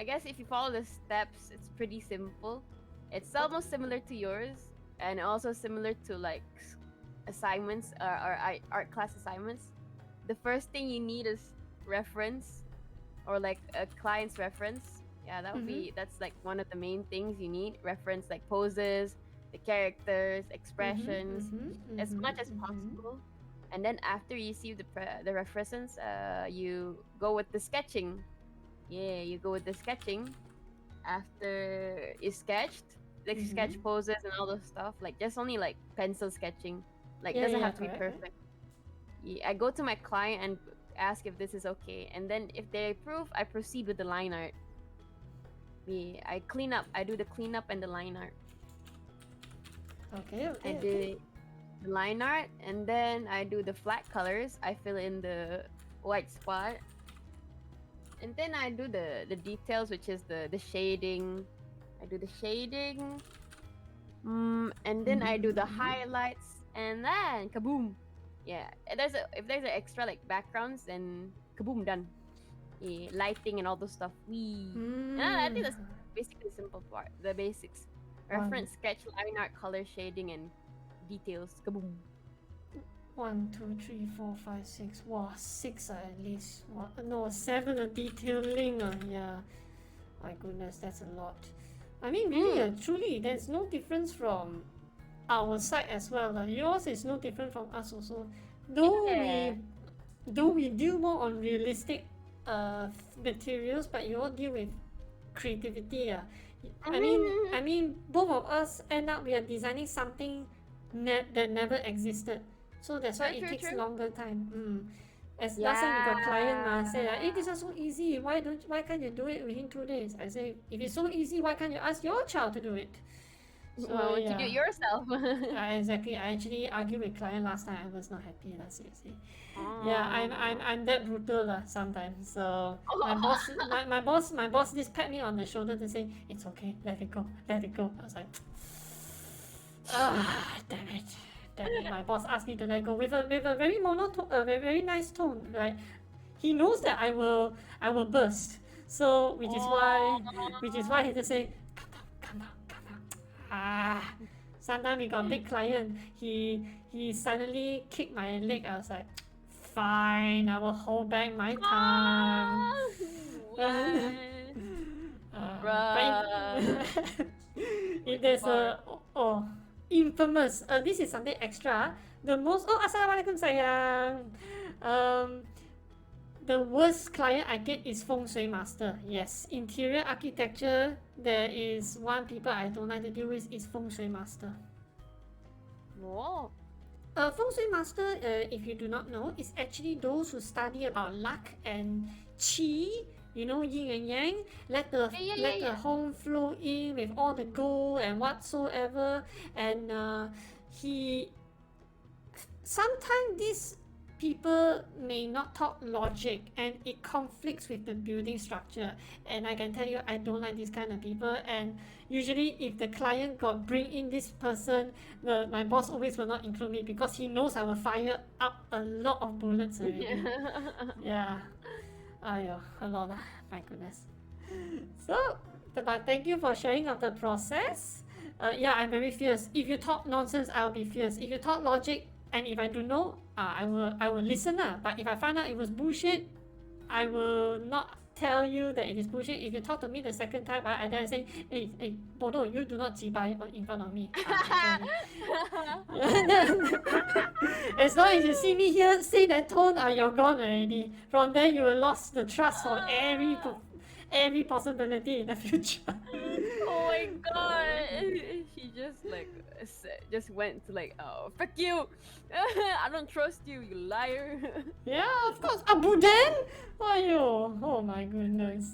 guess if you follow the steps, it's pretty simple. It's almost similar to yours, and also similar to like assignments or art class assignments. The first thing you need is reference, or like a client's reference. Yeah, that would be, that's like one of the main things you need. Reference, like poses, the characters, expressions, as much as possible. And then after you see the references, you go with the sketching. Yeah, you go with the sketching. After it's sketched, like sketch poses and all those stuff. Like just only like pencil sketching. Like Yeah, doesn't yeah, have to be correct, correct. perfect. Yeah, I go to my client and ask if this is okay, and then if they approve, I proceed with the line art. Yeah, I clean up. I do the cleanup and the line art. Okay, I okay, do okay. the line art, and then I do the flat colors. I fill in the white spot, and then I do the details, which is the shading. I do the shading, and then I do the highlights, and then kaboom. Yeah, if there's an extra like backgrounds, then kaboom, done. Yeah, lighting and all those stuff. I think that's basically the simple part. The basics: One, reference, sketch, line art, color, shading, and details. Kaboom. 1, 2, 3, 4, 5, 6. Wow, 6 at least. Wow, no, 7 detailing. Yeah. My goodness, that's a lot. I mean, really, truly, there's no difference from our side as well. Yours is no different from us also. Though Yeah. we deal more on realistic materials, but you all deal with creativity. I mean, both of us end up we are designing something that never existed. So that's why it takes True. longer time. As last time we got client say Yeah. this is so easy. Why can't you do it within 2 days? I say if it's so easy, why can't you ask your child to do it? So Why won't you do yeah. it yourself? Exactly. I actually argued with client last time. I was not happy. That's it. See. Yeah, Oh. I'm that brutal sometimes. So my boss just pat me on the shoulder to say it's okay, let it go, let it go. I was like, damn it, damn it. My boss asked me to let go with a very monotone, a very nice tone. Right, he knows that I will burst. So which is why he just say calm down, calm down. Sometimes we got big client. He suddenly kicked my leg. I was like, fine, I will hold back my tongue. What? But Bruh. if Which there's part? infamous, this is something extra. The most assalamualaikum sayang. Um, the worst client I get is feng shui master. Yes, interior architecture. There is one people I don't like to deal with is feng shui master. No. Feng Shui Master, if you do not know, is actually those who study about luck and qi, yin and yang. Let the home flow in with all the gold and whatsoever. And he sometimes these people may not talk logic and it conflicts with the building structure, and I can tell you I don't like this kind of people. And usually if the client got bring in this person, my boss always will not include me because he knows I will fire up a lot of bullets already. Yeah. Ayo, a lot lah. My goodness. So, but thank you for sharing of the process. Yeah, I'm very fierce. If you talk nonsense, I'll be fierce. If you talk logic, and if I don't know, I will listen. But if I find out it was bullshit, I will not tell you that it is bullshit. If you talk to me the second time, and then I say, hey, Bodo, you do not jibai in front of me. As long as you see me here, say that tone, you're gone already. From there, you will lost the trust for every possibility in the future. Oh my god. She just went to like, oh, fuck you. I don't trust you, you liar. Yeah, of course. Abu Dan? Oh my goodness.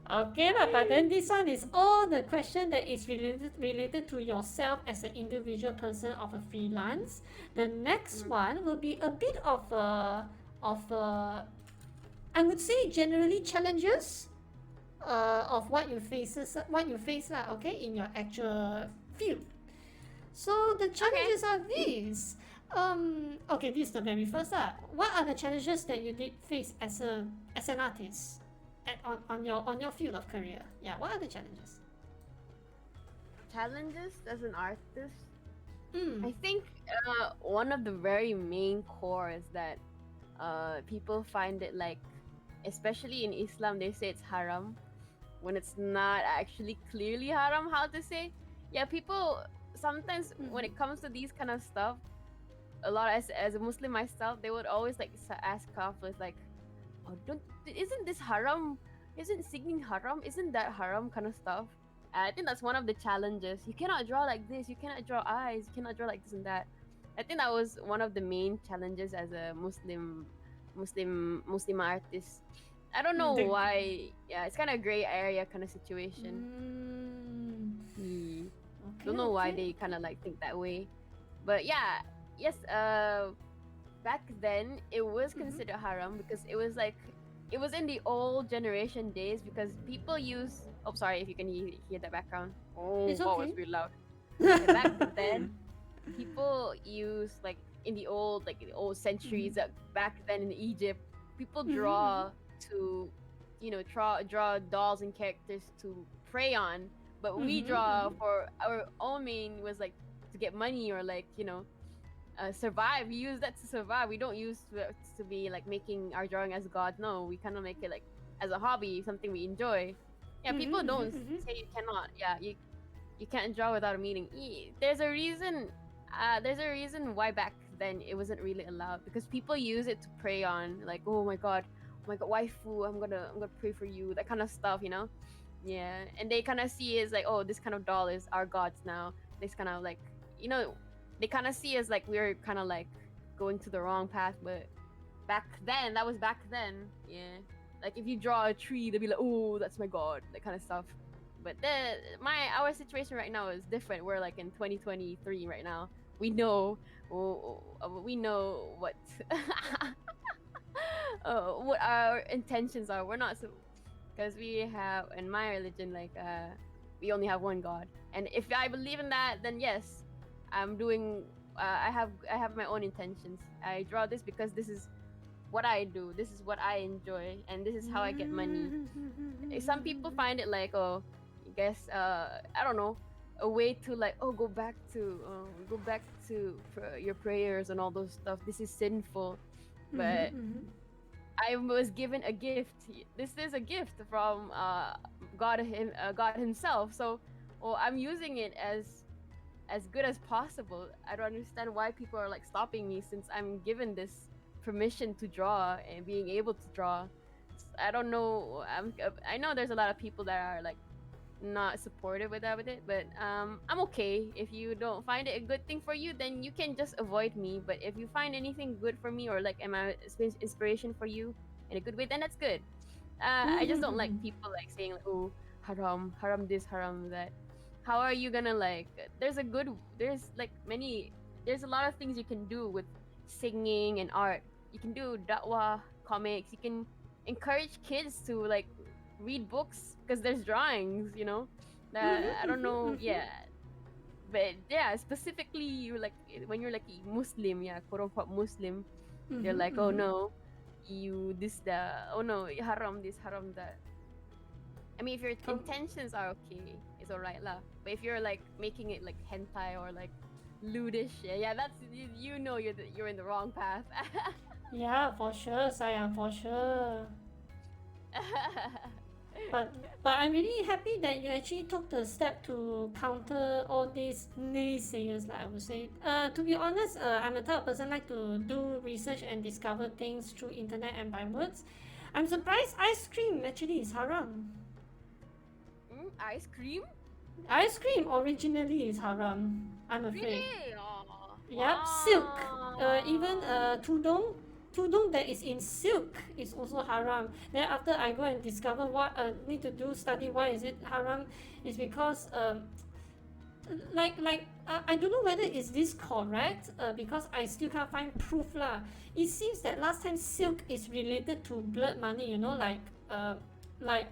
Okay lah, but then this one is all the question that is related to yourself as an individual person of a freelance. The next one will be a bit of I would say generally challenges of what you face lah, okay, in your actual field. So the challenges are these. Okay, this is the very first. What are the challenges that you did face as an artist on your field of career? Yeah, what are the challenges? Challenges as an artist? Mm. I think one of the very main core is that people find it like, especially in Islam, they say it's haram when it's not actually clearly haram. How to say? Yeah, people sometimes when it comes to these kind of stuff, a lot as a Muslim myself, they would always like ask Kafirs like, "Oh, isn't this haram? Isn't singing haram? Isn't that haram?" kind of stuff. I think that's one of the challenges. You cannot draw like this. You cannot draw eyes. You cannot draw like this and that. I think that was one of the main challenges as a Muslim artist. I don't know The why. Yeah, it's kind of gray area kind of situation. okay, Don't know why okay. they kind of like think that way. But yeah, yes. Back then it was considered haram because it was like it was in the old generation days because people use. Oh, sorry if you can hear the background. Oh, It's wow, okay. it's really loud. Yeah, back then people use like in the old centuries back then in Egypt, people draw to, you know, draw dolls and characters to prey on, but we draw for our own main was like to get money or like, you know, survive. We use that to survive. We don't use to be like making our drawing as God. No, we kind of make it like as a hobby, something we enjoy. Yeah, people don't say you cannot. Yeah, you can't draw without a meaning. There's a reason. There's a reason why back then it wasn't really allowed because people use it to prey on, like, oh my god, waifu, I'm gonna pray for you, that kind of stuff, you know. Yeah, and they kind of see it as like, oh, this kind of doll is our gods now. This kind of like, you know, they kind of see as like we're kind of like going to the wrong path. But back then, that was back then. Yeah, like if you draw a tree, they'll be like, oh, that's my god, that kind of stuff. But our situation right now is different. We're like in 2023 right now. We know, we know what what our intentions are. We're not so, because we have in my religion like we only have one God, and if I believe in that, then yes, I'm doing. I have my own intentions. I draw this because this is what I do. This is what I enjoy, and this is how I get money. Some people find it like, oh, I guess I don't know, a way to like, oh, go back to your prayers and all those stuff. This is sinful, but I was given a gift. This is a gift from God Himself. So, well, I'm using it as good as possible. I don't understand why people are like stopping me since I'm given this permission to draw and being able to draw. I don't know. I know there's a lot of people that are like not supportive with it, but I'm okay. If you don't find it a good thing for you, then you can just avoid me. But if you find anything good for me or like am I inspiration for you in a good way, then that's good. I just don't like people like saying like, oh, haram this, haram that. How are you gonna like, there's like many, there's a lot of things you can do with singing and art. You can do da'wah, comics. You can encourage kids to like read books because there's drawings, you know. I don't know. Yeah, but yeah, specifically you like when you're like a Muslim, yeah, quote unquote Muslim, they're like, oh no, you this the, oh no, haram this, haram that. I mean, if your intentions are okay, it's alright lah. But if you're like making it like hentai or like lewdish, yeah, that's you know you're in the wrong path. Yeah, for sure, Sayang, for sure. But I'm really happy that you actually took the step to counter all these naysayers, like I would say. To be honest, I'm the type of person like to do research and discover things through internet and by words. I'm surprised ice cream actually is haram. Ice cream? Ice cream originally is haram, I'm afraid. Really? Oh, Yep, silk. Even tudung that is in silk is also haram. Then after I go and discover what need to do study why is it haram, is because I don't know whether is this correct because I still can't find proof lah. It seems that last time silk is related to blood money, you know, like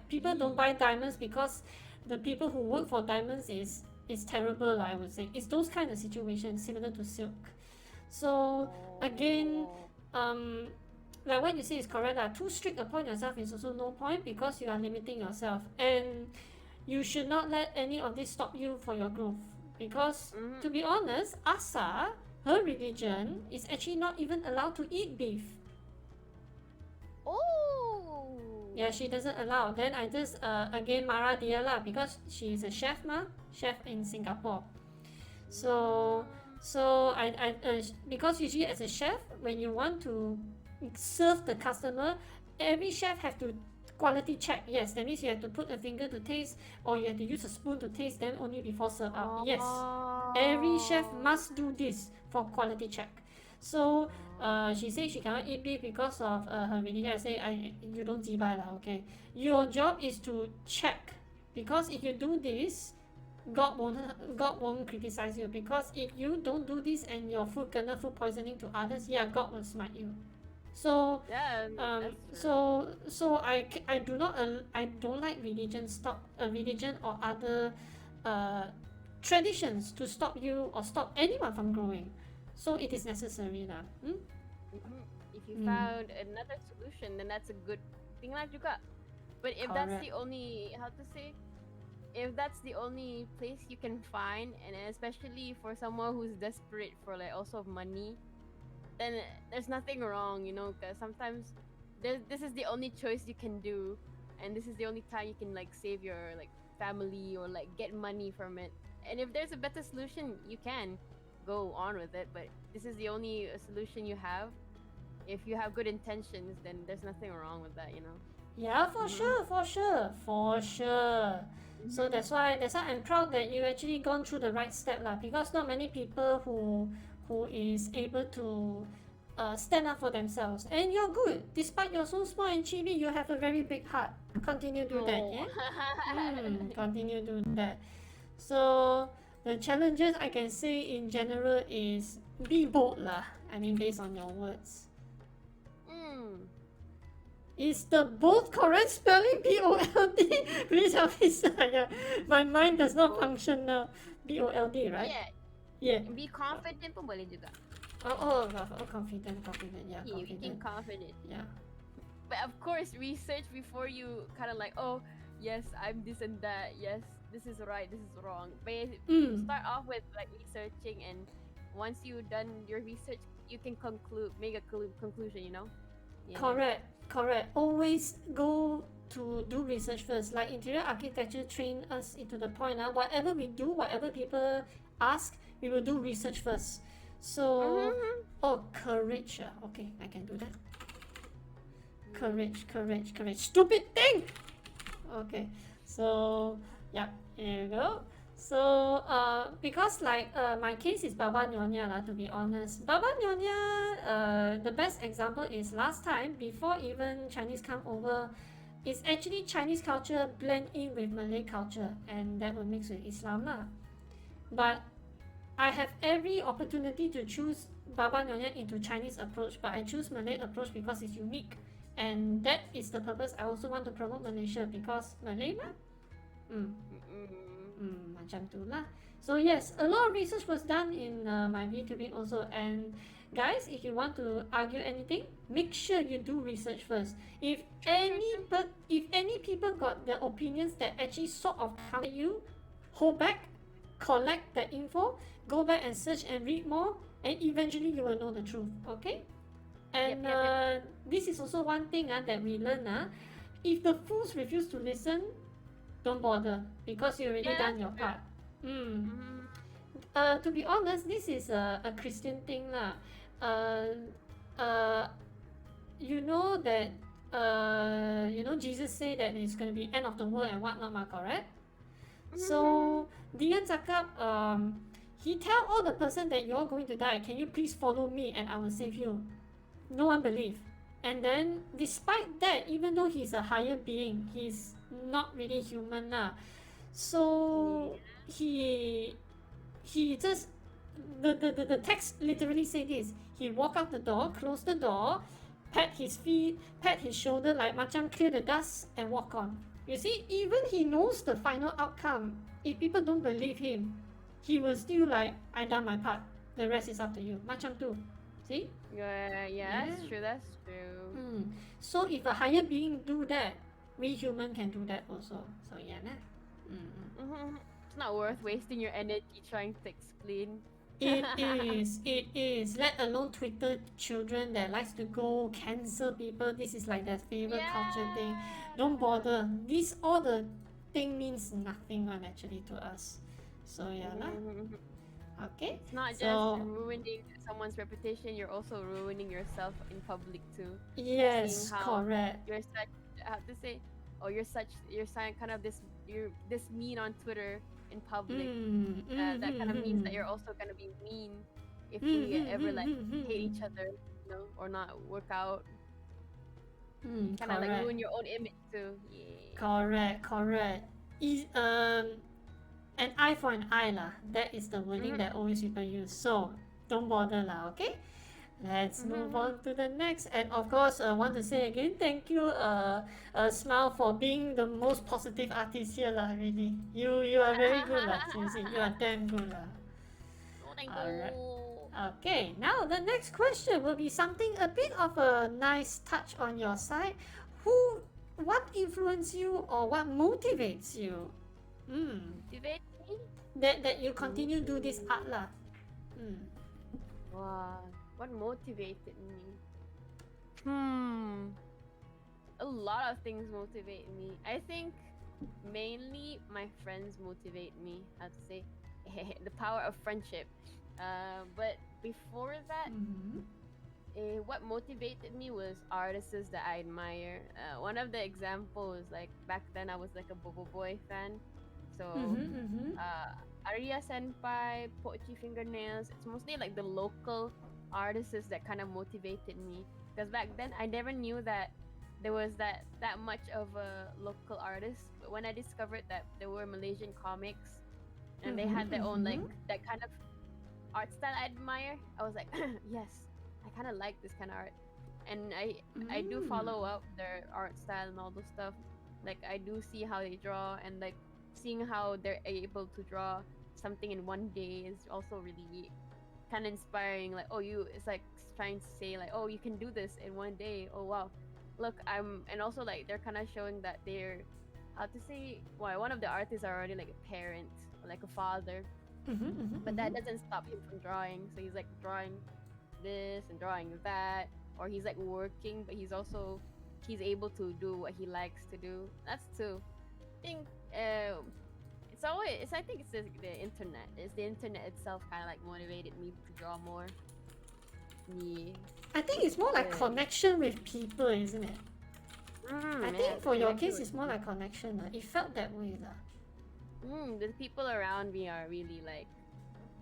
people don't buy diamonds because the people who work for diamonds is terrible lah, I would say. It's those kind of situations similar to silk. So again, like what you say is correct lah. Too strict upon yourself is also no point because you are limiting yourself, and you should not let any of this stop you for your growth. Because to be honest, Asa, her religion is actually not even allowed to eat beef. Oh. Yeah, she doesn't allow. Then I just again marah dia lah because she's a chef chef in Singapore. So because usually as a chef, when you want to serve the customer, every chef have to quality check. Yes, that means you have to put a finger to taste, or you have to use a spoon to taste, then only before serve out. Yes, every chef Oh. must do this for quality check. So Oh. she said she cannot eat beef because of her religion. I say, you don't zibai lah, okay? Your job is to check, because if you do this, God won't criticize you, because if you don't do this and your food kena food poisoning to others, yeah, God will smite you. So Yeah, that's true. I do not I don't like religion or other uh, traditions to stop you or stop anyone from growing. So it is necessary lah. If you Mm, found another solution, then that's a good thing lah juga. But if that's correct. the only, how to say, if that's the only place you can find, and especially for someone who's desperate for like also money, then there's nothing wrong, you know, because sometimes this is the only choice you can do, and this is the only time you can like save your like family or like get money from it. And if there's a better solution, you can go on with it, but this is the only solution you have. If you have good intentions, then there's nothing wrong with that, you know. Yeah, for Mm-hmm. sure, for sure, for sure. So Mm-hmm. that's why I'm proud that you actually gone through the right step lah. Because not many people who is able to stand up for themselves. And you're good. Despite you're so small and chibi, you have a very big heart. Continue do that, No. yeah? Continue do that. So the challenges I can say in general is be bold lah. I mean, based on your words. Mm. Is the bold correct spelling B-O-L-D? Please help me, Saya. My mind does not function now. B-O-L-D, right? Yeah, Yeah. be confident pun boleh juga. Confident, yeah, You became confident. confident. Yeah. But of course, research before you kind of like, oh, yes, I'm this and that. Yes, this is right, this is wrong. But start off with like researching, and once you've done your research, you can make a conclusion, you know? Yeah. Correct. Always go to do research first. Like interior architecture train us into the point whatever we do, whatever people ask, we will do research first. So, courage. Okay, I can do that. Courage. Stupid thing! Okay, so, yeah, here you go. So, because like my case is Baba Nyonya lah, to be honest. Baba Nyonya, the best example is last time, before even Chinese come over, it's actually Chinese culture blend in with Malay culture, and that will mix with Islam lah. But I have every opportunity to choose Baba Nyonya into Chinese approach, but I choose Malay approach because it's unique. And that is the purpose. I also want to promote Malaysia because Malay lah. Macam tu lah. So yes, a lot of research was done in my VTubing also. And guys, if you want to argue anything, make sure you do research first. If any people got their opinions that actually sort of counter you, hold back, collect the info, go back and search and read more, and eventually you will know the truth. Okay? And Yep. this is also one thing that we learn. If the fools refuse to listen, don't bother because you already done your part. To be honest, this is a Christian thing lah. You know that Jesus said that it's going to be end of the world and whatnot, correct? So Dian cakap, he tell all the person that you're going to die, can you please follow me and I will save you. No one believed. And then despite that, even though he's a higher being, he's not really human lah. So he just the text literally say this. He walk out the door, close the door, pat his feet, pat his shoulder like macam clear the dust and walk on. You see, even he knows the final outcome. If people don't believe him, he will still like, I done my part. The rest is up to you. Macam tu. See? Yeah, that's true. So if a higher being do that, we human can do that also. So yeah, nah. It's not worth wasting your energy trying to explain. It is. Let alone Twitter children that likes to go cancel people. This is like their favorite culture thing. Don't bother. This all the thing means nothing one actually to us. So yeah lah. Okay, It's not just so ruining someone's reputation, you're also ruining yourself in public too. Seeing yes, how correct. you're such, how to say, oh, you're kind of you're this mean on Twitter in public. That kind of means that you're also gonna be mean if we ever like hate each other, or not work out. Kind of like Correct, ruin your own image too. Yeah. correct, correct. Is an eye for an eye lah. That is the wording Mhm. that always people use. So don't bother lah. Okay. Let's move Mhm. on to the next. And of course, I want to say again, thank you, Smile, for being the most positive artist here, lah. Really, you are very good, lah. Seriously, you are damn good, lah. Oh, thank Alright. you. Okay, now the next question will be something a bit of a nice touch on your side. What influenced you or what motivates you? Motivate me? That you continue do this art lah. Wow. What motivated me? Hmm. A lot of things motivate me. I think mainly my friends motivate me. How to say the power of friendship. But before that, what motivated me was artists that I admire. One of the examples, like back then, I was like a Bobo Boy fan. So, Arya Senpai, Pochi Fingernails. It's mostly like the local artists that kind of motivated me. Because back then, I never knew that there was that much of a local artist. But when I discovered that there were Malaysian comics, and they had their own like that kind of art style I admire, I was like, yes, I kind of like this kind of art. And I do follow up their art style and all those stuff. Like I do see how they draw, and like seeing how they're able to draw something in one day is also really kind of inspiring. Like, oh, it's like trying to say like, oh, you can do this in one day. Oh wow, look, and also like they're kind of showing that they're, how to say, why one of the artists are already like a parent or like a father, but that doesn't stop him from drawing. So he's like drawing this and drawing that, or he's like working, but he's able to do what he likes to do. That's too. I think I think it's the internet. It's the internet itself kind of like motivated me to draw more. Yeah. I think it's more like connection with people, isn't it? I think for your case, it's more like connection. It felt that way. The people around me are really like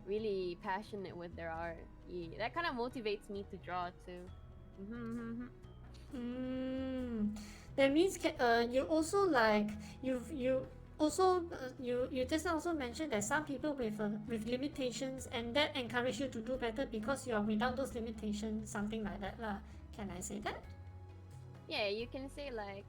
really passionate with their art. Yeah, that kind of motivates me to draw too. That means you also like you also you just now also mentioned that some people with limitations, and that encourage you to do better because you are without those limitations, something like that lah. Can I say that? Yeah, you can say like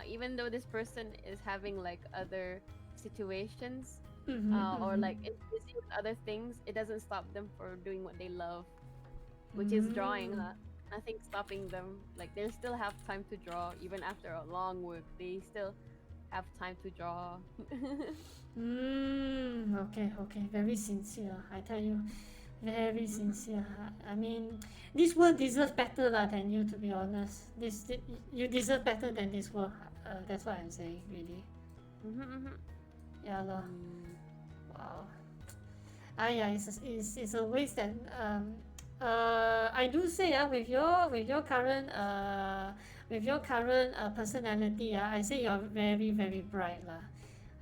even though this person is having like other situations or like is busy with other things, it doesn't stop them for doing what they love, which is drawing. Nothing stopping them. Like they still have time to draw even after a long work. They still have time to draw. Okay, very sincere, I tell you, very sincere. I mean, this world deserves better lah than you, to be honest. You deserve better than this world. That's what I'm saying, really. Yeah lah. Wow. Yeah, it's a waste that I do say with your current personality, I say you're very very bright lah.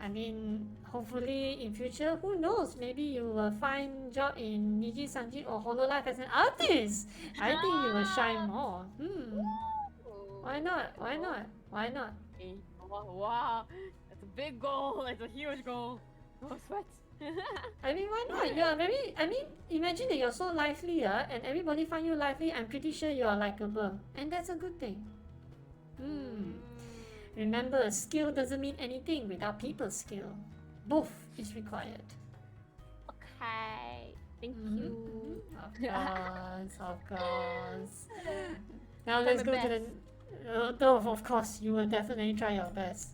I mean, hopefully in future, who knows? Maybe you will find job in Niji Sanjin or Hololive as an artist. I think you will shine more. Why not? Why not? Why not? Okay. Wow, that's a big goal. It's a huge goal. Oh, sweat. I mean, why not? You are very. I mean, imagine that you're so lively, and everybody find you lively. I'm pretty sure you are likable, and that's a good thing. Remember, skill doesn't mean anything without people skill. Both is required. Okay. Thank you. Of course. Now let's go to the. Of course, you will definitely try your best.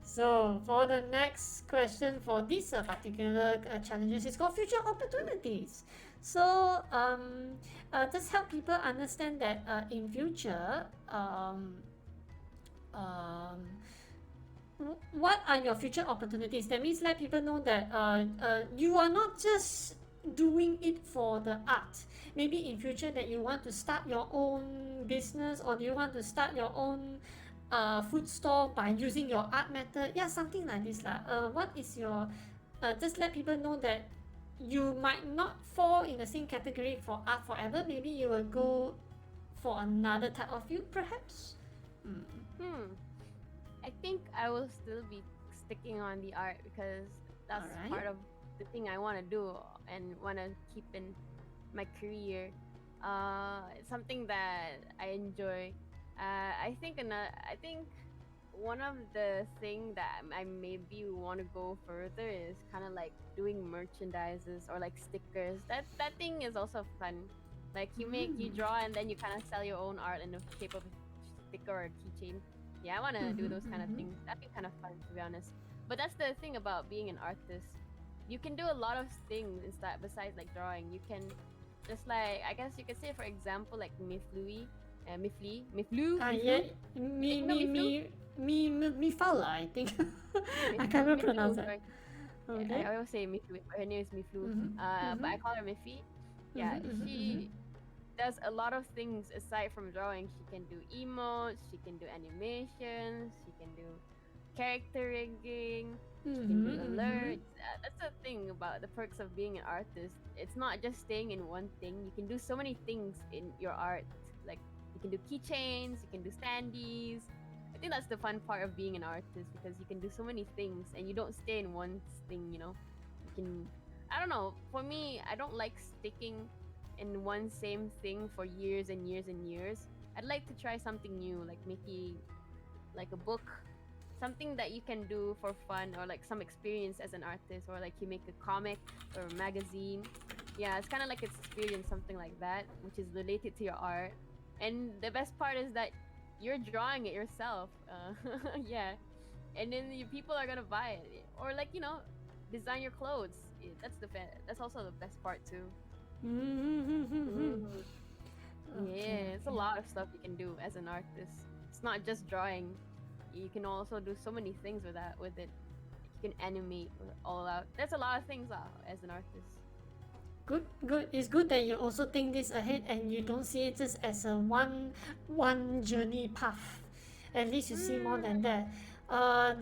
So for the next question for this particular challenges, it's called future opportunities. So just help people understand that in future, what are your future opportunities? That means let people know that you are not just doing it for the art? Maybe in future that you want to start your own business, or do you want to start your own food store by using your art method? Yeah, something like this lah. What is your just let people know that you might not fall in the same category for art forever. Maybe you will go for another type of field, perhaps. Hmm. I think I will still be sticking on the art because that's Alright. part of the thing I want to do and want to keep in my career. It's something that I enjoy. I think one of the thing that I maybe want to go further is kind of like doing merchandises or like stickers. That thing is also fun. Like you draw and then you kind of sell your own art in the shape of a sticker or a keychain. Yeah, I want to do those kind of things. That'd be kind of fun, to be honest. But that's the thing about being an artist. You can do a lot of things instead besides like drawing. You can just like, I guess you could say, for example, like Miflu. Yeah, Mifala, I think. I can't even pronounce that. Okay. I always say Miflu, but her name is Miflu. But I call her Miffy. Yeah, she does a lot of things aside from drawing. She can do emotes, she can do animations, she can do character rigging, she can do alerts. That's the thing about the perks of being an artist. It's not just staying in one thing. You can do so many things in your art. Like you can do keychains, you can do standees. I think that's the fun part of being an artist because you can do so many things and you don't stay in one thing, you know. You can, I don't know, for me, I don't like sticking in one same thing for years and years and years. I'd like to try something new, like making like a book, something that you can do for fun or like some experience as an artist, or like you make a comic or a magazine. Yeah, it's kind of like experience, something like that, which is related to your art. And the best part is that you're drawing it yourself. Yeah, and then people are gonna buy it, or like design your clothes. That's also the best part too. Yeah, it's a lot of stuff you can do as an artist. It's not just drawing. You can also do so many things with it. You can animate all out. There's a lot of things as an artist. Good. It's good that you also think this ahead and you don't see it just as a one journey path. At least you see more than that.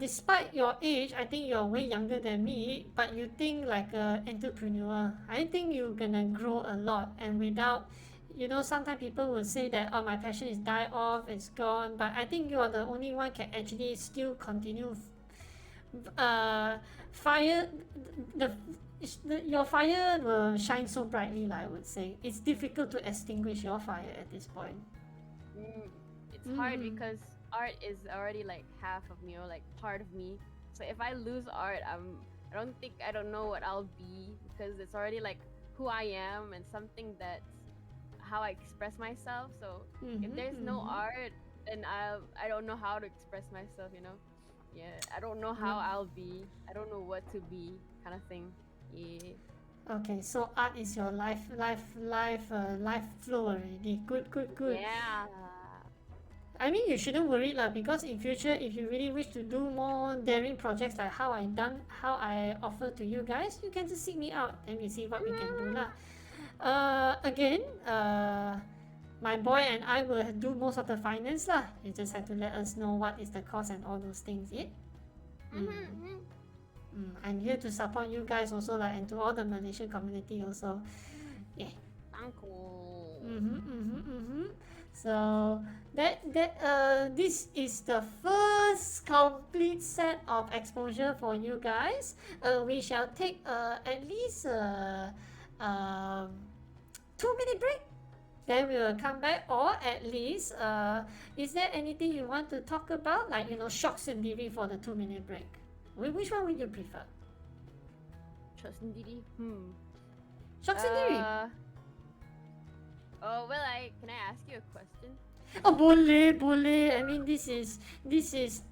Despite your age, I think you're way younger than me, but you think like an entrepreneur. I think you're gonna grow a lot, and without, sometimes people will say that, oh, my passion is die off, it's gone, but I think you are the only one can actually still continue. Fire, the, your fire will shine so brightly, like I would say. It's difficult to extinguish your fire at this point. It's hard because art is already like half of me, or like part of me. So if I lose art, I don't know what I'll be, because it's already like who I am and something that's how I express myself. So if there's no art, then I don't know how to express myself, Yeah, I don't know how I'll be. I don't know what to be, kind of thing. Yeah. Okay, so art is your life flow already. Good. Yeah. I mean, you shouldn't worry lah, because in future, if you really wish to do more daring projects like how I offer to you guys, you can just seek me out and we see what we can do lah. Again, my boy and I will do most of the finance lah. You just have to let us know what is the cost and all those things, yeah? I'm here to support you guys also lah, and to all the Malaysian community also. Yeah. Uncle. So this is the first complete set of exposure for you guys. We shall take at least 2-minute break. Then we will come back, or at least is there anything you want to talk about, like shock sendiri for the 2-minute break? Which one would you prefer? Shock sendiri. Shock sendiri. Oh well, can I ask you a question? Oh, boleh. I mean, this is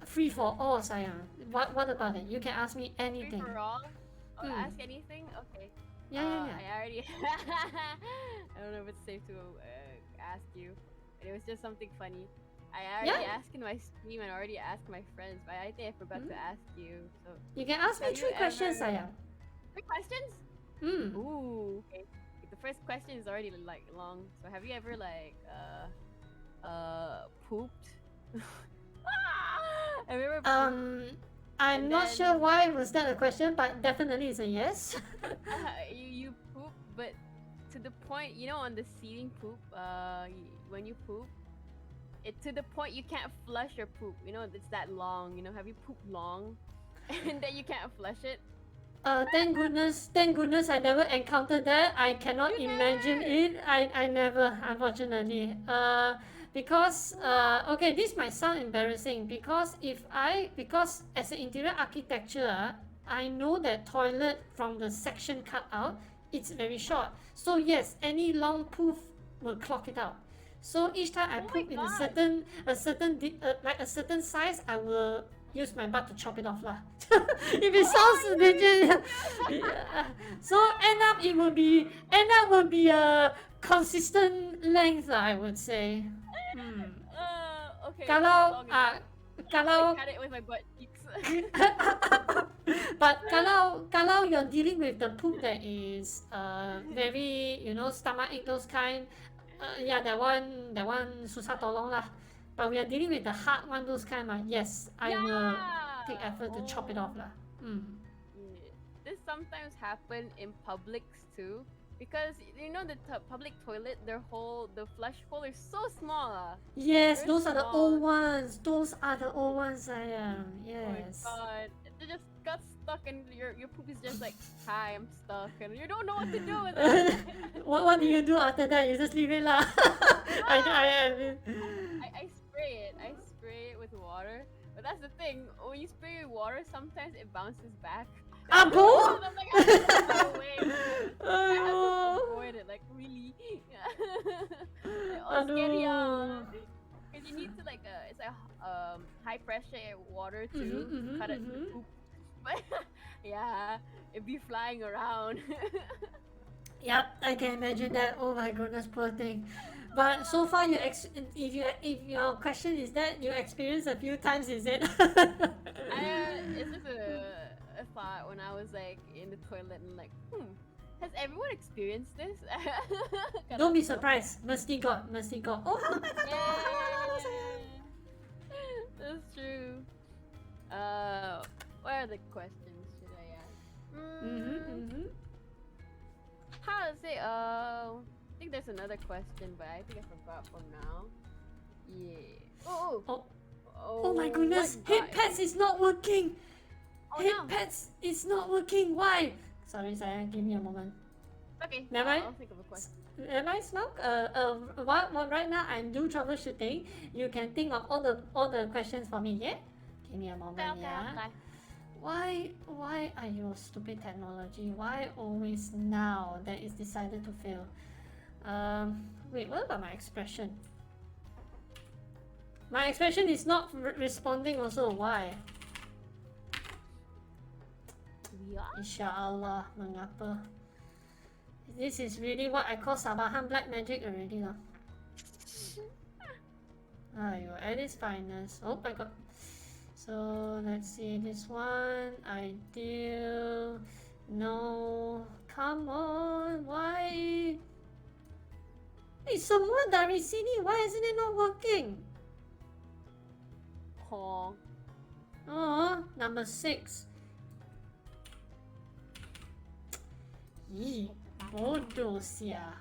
free for all, sayang. What about it? You can ask me anything. Free for all? Oh, ask anything? Okay. Yeah. I already. I don't know if it's safe to ask you, but it was just something funny. I already asked in my stream and already asked my friends, but I think I forgot to ask you. So you can ask me 3 questions, sayang. 3 questions? Ooh. Okay. The first question is already like long. So have you ever like pooped? Have you ever pooped Um, I'm and not sure then why was that a question, but definitely it's a yes. you poop, but to the point, you know, on the seating poop, when you poop, it to the point you can't flush your poop. You know, it's that long. You know, have you pooped long, and then you can't flush it? Thank goodness I never encountered that. I cannot You imagine never. it. I never, unfortunately. Because okay, this might sound embarrassing because as an interior architecture, I know that toilet from the section cut out, it's very short. So yes, any long poof will clog it out. So each time I Oh my poop in god. like a certain size, I will use my butt to chop it off lah. If it sounds Oh legit, yeah. yeah. So end up will be a consistent length lah, I would say. Okay, that's Kalau long enough. I kalau cut it with my butt cheeks. but kalau you're dealing with the poop that is very stomach ache those kind, yeah, that one susah tolong lah. But we are dealing with the hard one, those kind lah. Yes, I will take Yeah. effort to chop it off lah. Yeah. This sometimes happen in publics too, because you know the public toilet, the flush hole is so small. Yes, They're those are the old small. ones. Those are the old ones. Oh my Yes. god. They just got stuck and your poop is just like, hi, I'm stuck, and you don't know what to do with it. What do you do after that? You just leave it lah. I I spray it. I spray it with water. But that's the thing. When you spray with water, sometimes it bounces back. Abo? I'm like, I have to go away. I have to Aduh. avoid it. Like really. Oh, scary. Aduh. Because you need to like it's like high pressure water too to cut it the poop. But yeah, it'd be flying around. Yep, I can imagine that. Oh my goodness, poor thing. But so far, if your question is that you experienced a few times, is it? It's just a thought when I was like in the toilet and like, has everyone experienced this? Don't be surprised. Mesti got. Oh my god. Yeah, that's true. What are the questions should I ask? How to say? I think there's another question, but I think I forgot for now. Yeah. Oh my goodness. what Head got pads you? is not working. Oh Head no. pads is not working. Why? Sorry, give me a moment. Okay. Never mind. I'll think of a question. Am I smoke? Right now I'm doing troubleshooting. You can think of all the questions for me, yeah? Give me a moment, Okay. yeah. Why are you stupid technology? Why always now that it's decided to fail? Wait, what about my expression? My expression is not responding also. Why? Yeah. Insyaallah, mengapa? This is really what I call Sabahan black magic already lah. Ayo, at its finest. Oh my god. So let's see this one. Ideal. No. Come on. Why? Hey, semua dari sini. Why isn't it not working? Honk. Oh, number 6. Yee, bodoh sia.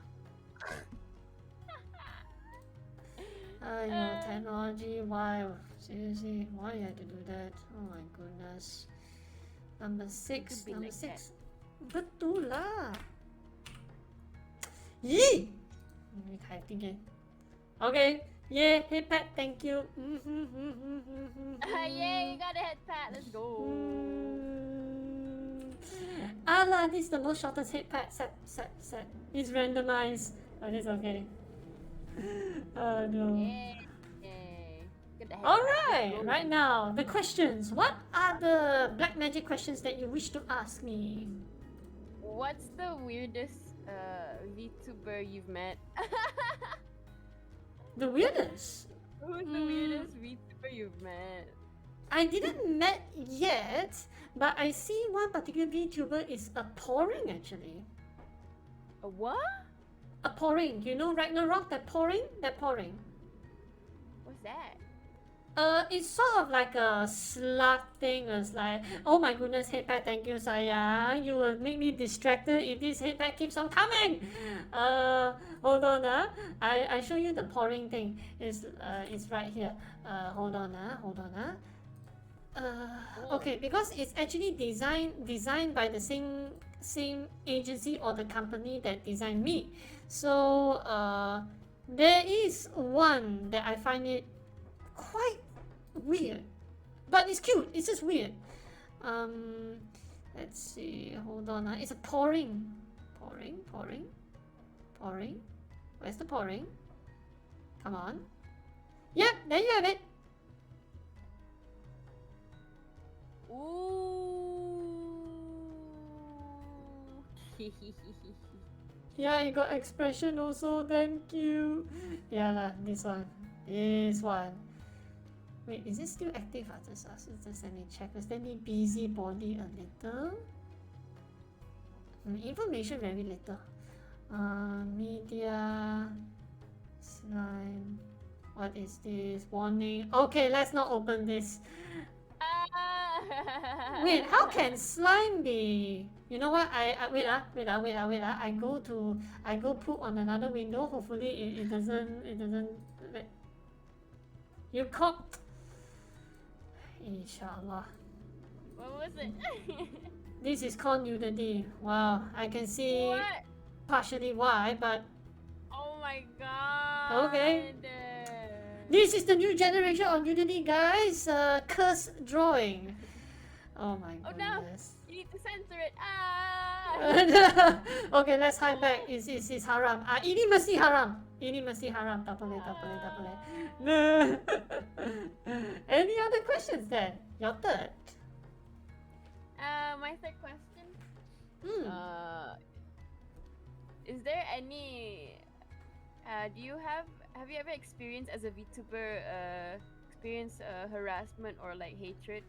Technology, why? Seriously, why you had to do that? Oh my goodness. Number 6. Number 6. Betul lah. Yee! Typing again. Okay. Yeah, head pat, thank you. Yay, you got a head pat. Let's go. Allah, this is the most shortest head pat set. It's randomized. Oh, it's okay. Oh no. Yay. Alright, right now, the questions. What are the black magic questions that you wish to ask me? What's the weirdest VTuber you've met? The weirdest? Who's the weirdest VTuber you've met? I didn't met yet, but I see one particular VTuber is pouring actually. A what? Pouring. You know Ragnarok? That pouring? That pouring. What's that? It's sort of like a slug thing. It's like, oh my goodness, headpack, thank you, Saya. You will make me distracted if this headpack keeps on coming. Hold on, I show you the pouring thing. It's right here. Hold on, okay, because it's actually designed by the same agency or the company that designed me. So there is one that I find it quite weird, but it's cute. It's just weird. Let's see. Hold on. It's a pouring. Where's the pouring? Come on. Yep, there you have it. Ooh. Yeah, it got expression also. Thank you. Yeah lah, this one. Wait, is it still active? Just let me check. Let me busy body a little. Information very little. Media slime. What is this? Warning. Okay, let's not open this. Wait, how can slime be? You know what? Wait. I go put on another window. Hopefully it doesn't. You caught. Inshallah. What was it? This is called nudity. Wow, I can see What? partially why, but Oh my god. okay. This is the new generation of nudity, guys. Curse drawing. Oh my Oh no! goodness. You need to censor it. Ah! Okay, let's hide back. It's haram. Ini mesti haram. Tak boleh. Any other questions then? Your third. My third question. Hmm. Is there any? Do you have you ever experienced as a VTuber harassment or like hatred?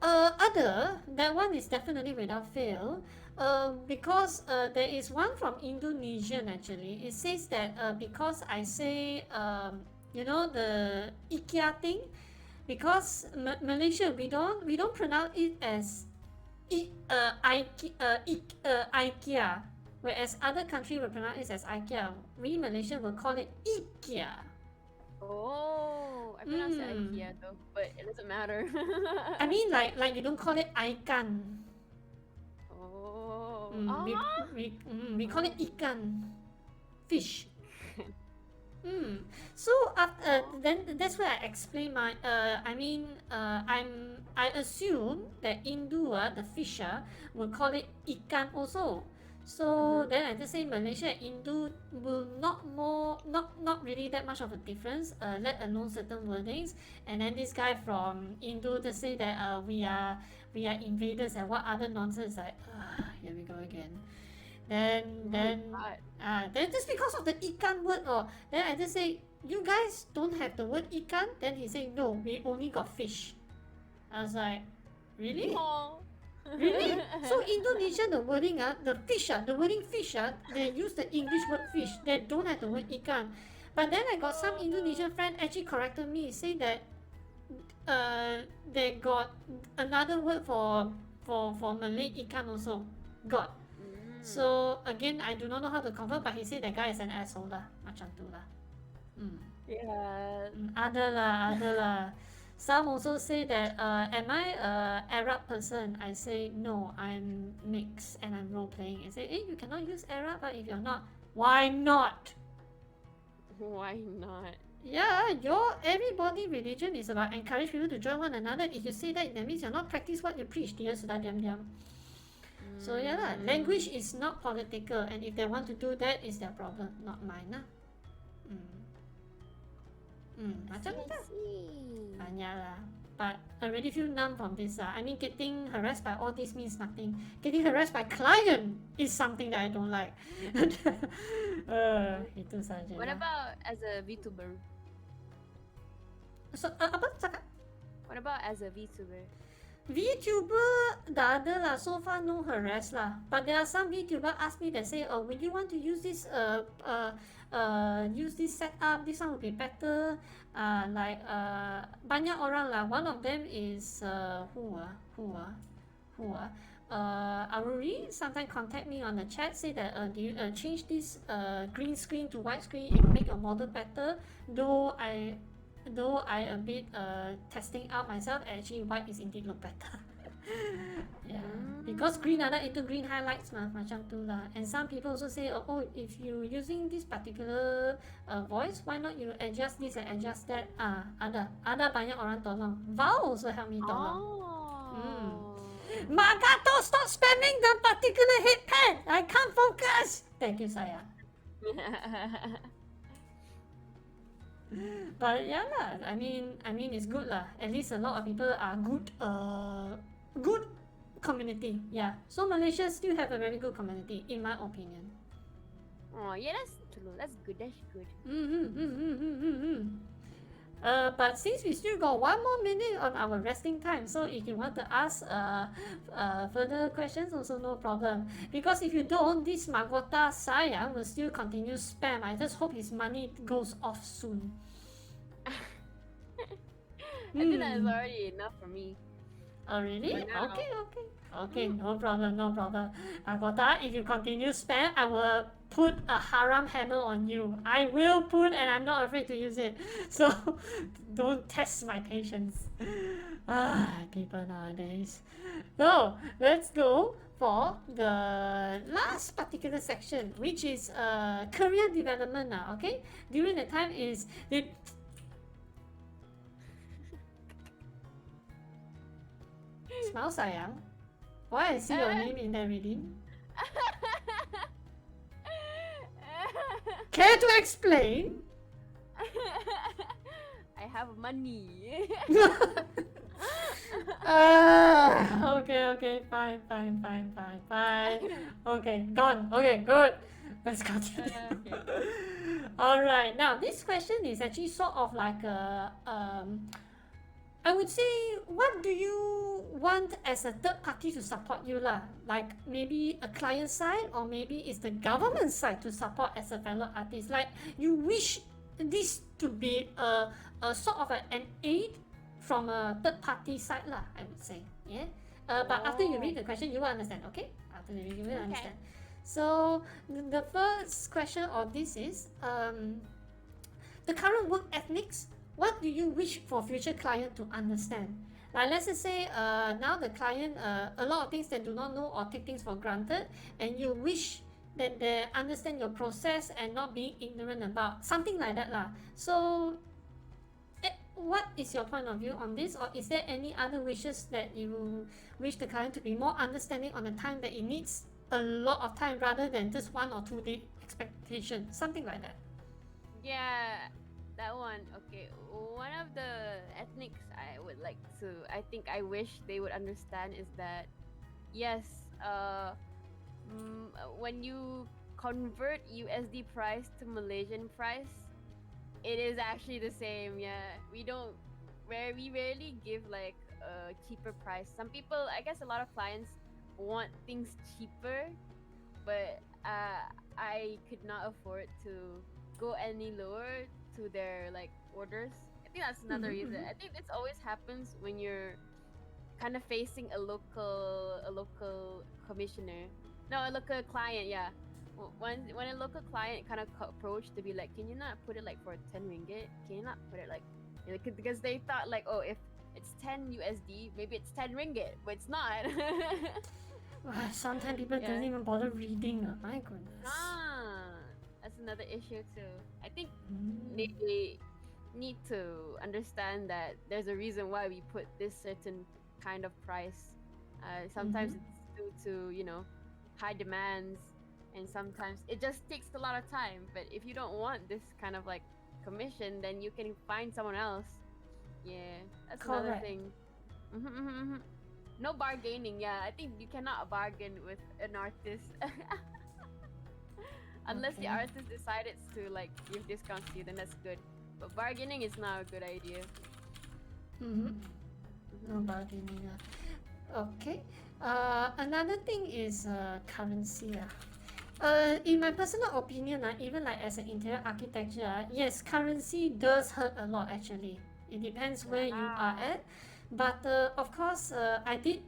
That one is definitely without fail. Because there is one from Indonesian actually. It says that because I say you know the IKEA thing, because Malaysia we don't pronounce it as IKEA, whereas other country will pronounce it as IKEA. We Malaysian will call it IKEA. Oh, I pronounced it IKEA though, but it doesn't matter. I mean, like you don't call it ikan. Oh. We call it ikan, fish. So then that's where I explain my. I assume that Indu, the fisher, will call it ikan also. So then I just say Malaysia and Indo will not really that much of a difference, let alone certain wordings. And then this guy from Indo just say that we are invaders and what other nonsense, like here we go again. Then just because of the ikan word, or then I just say you guys don't have the word ikan. Then he say no, we only got fish. I was like, really? Oh. Really? So Indonesia, the wording the wording fish they use the English word fish. They don't have the word ikan. But then I got some Indonesian friend actually corrected me, say that they got another word for Malay ikan also. Got. So again, I do not know how to confirm, but he said that guy is an asshole lah, macam tu lah. Yeah. Ada lah. Some also say that, am I a Arab person? I say no, I'm mixed and I'm role playing. I say, you cannot use Arab, but if you're not, why not? Why not? Yeah, everybody religion is about encourage people to join one another. If you say that means you're not practice what you preach. Dear sudah diam. So yeah lah, language is not political, and if they want to do that, it's their problem, not mine lah. Macam tu. Banyak lah. But I already feel numb from this. I mean, getting harassed by all this means nothing. Getting harassed by client is something that I don't like. Itu saja. What about as a VTuber? So, apa cakap? What about as a VTuber? VTuber, the other lah, so far no harass lah. But there are some VTuber ask me that say, oh, would you want to use this use this setup? This one would be better. Banyak orang lah. One of them is Aruri sometimes contact me on the chat, say that do you change this green screen to white screen, it will make your model better. Though I a bit testing out myself, actually white is indeed look better. Yeah, because green ada itu green highlights macam tu lah. And some people also say, oh, if you using this particular voice, why not you adjust this and adjust that? Ada banyak orang tolong. Val also help me tolong. Magato, stop spamming the particular hit pen. I can't focus. Thank you, sayang. But yeah lah, I mean it's good lah. At least a lot of people are good community. Yeah. So Malaysia still have a very good community, in my opinion. Oh yeah, that's true. That's good. That's good. But since we still got 1 more minute on our resting time, so if you want to ask further questions, also no problem. Because if you don't, this Magota sayang will still continue spam. I just hope his money goes off soon. I think that's already enough for me. Oh really? Okay, no problem. Agota, if you continue spam, I will put a haram hammer on you. I will put, and I'm not afraid to use it. So don't test my patience. People nowadays. So let's go for the last particular section, which is career development now. Okay, during the time is the smile sayang. Why I see your name in there reading? Care to explain? I have money. Okay, fine. Okay, gone. Okay, good. Let's continue. Alright, now this question is actually sort of like a I would say, what do you want as a third party to support you lah? Like maybe a client side, or maybe it's the government side to support as a fellow artist. Like you wish this to be a sort of an aid from a third party side lah, I would say. Yeah. But after you read the question, you will understand. Okay. After you read, you will understand. So the first question of this is the current work ethics. What do you wish for future client to understand? Like let's just say now the client a lot of things they do not know or take things for granted, and you wish that they understand your process and not being ignorant about something like that lah. So what is your point of view on this, or is there any other wishes that you wish the client to be more understanding on the time that it needs a lot of time rather than just 1 or 2 day expectation, something like that? Yeah, that one. Okay, one of the ethnics I would like to, I think I wish they would understand is that yes, when you convert USD price to Malaysian price, it is actually the same. Yeah, we rarely give like a cheaper price. Some people, I guess a lot of clients want things cheaper, but I could not afford to go any lower to their like orders. I think that's another reason. I think this always happens when you're kind of facing a local commissioner. No, a local client. Yeah, when a local client kind of approach to be like, can you not put it like for 10 ringgit? Can you not put it like, because they thought like, oh, if it's 10 USD, maybe it's 10 ringgit, but it's not. Sometimes people don't even bother reading. My goodness. That's another issue too. I think they need to understand that there's a reason why we put this certain kind of price. Sometimes it's due to high demands, and sometimes it just takes a lot of time. But if you don't want this kind of like commission, then you can find someone else. Yeah, that's another thing. No bargaining. Yeah, I think you cannot bargain with an artist. Unless the artist decided to like give discounts to you, then that's good. But bargaining is not a good idea. No bargaining. Okay. Another thing is currency. In my personal opinion, even like as an interior architecture, yes, currency does hurt a lot actually. It depends where you are Yeah. at. But of course, I did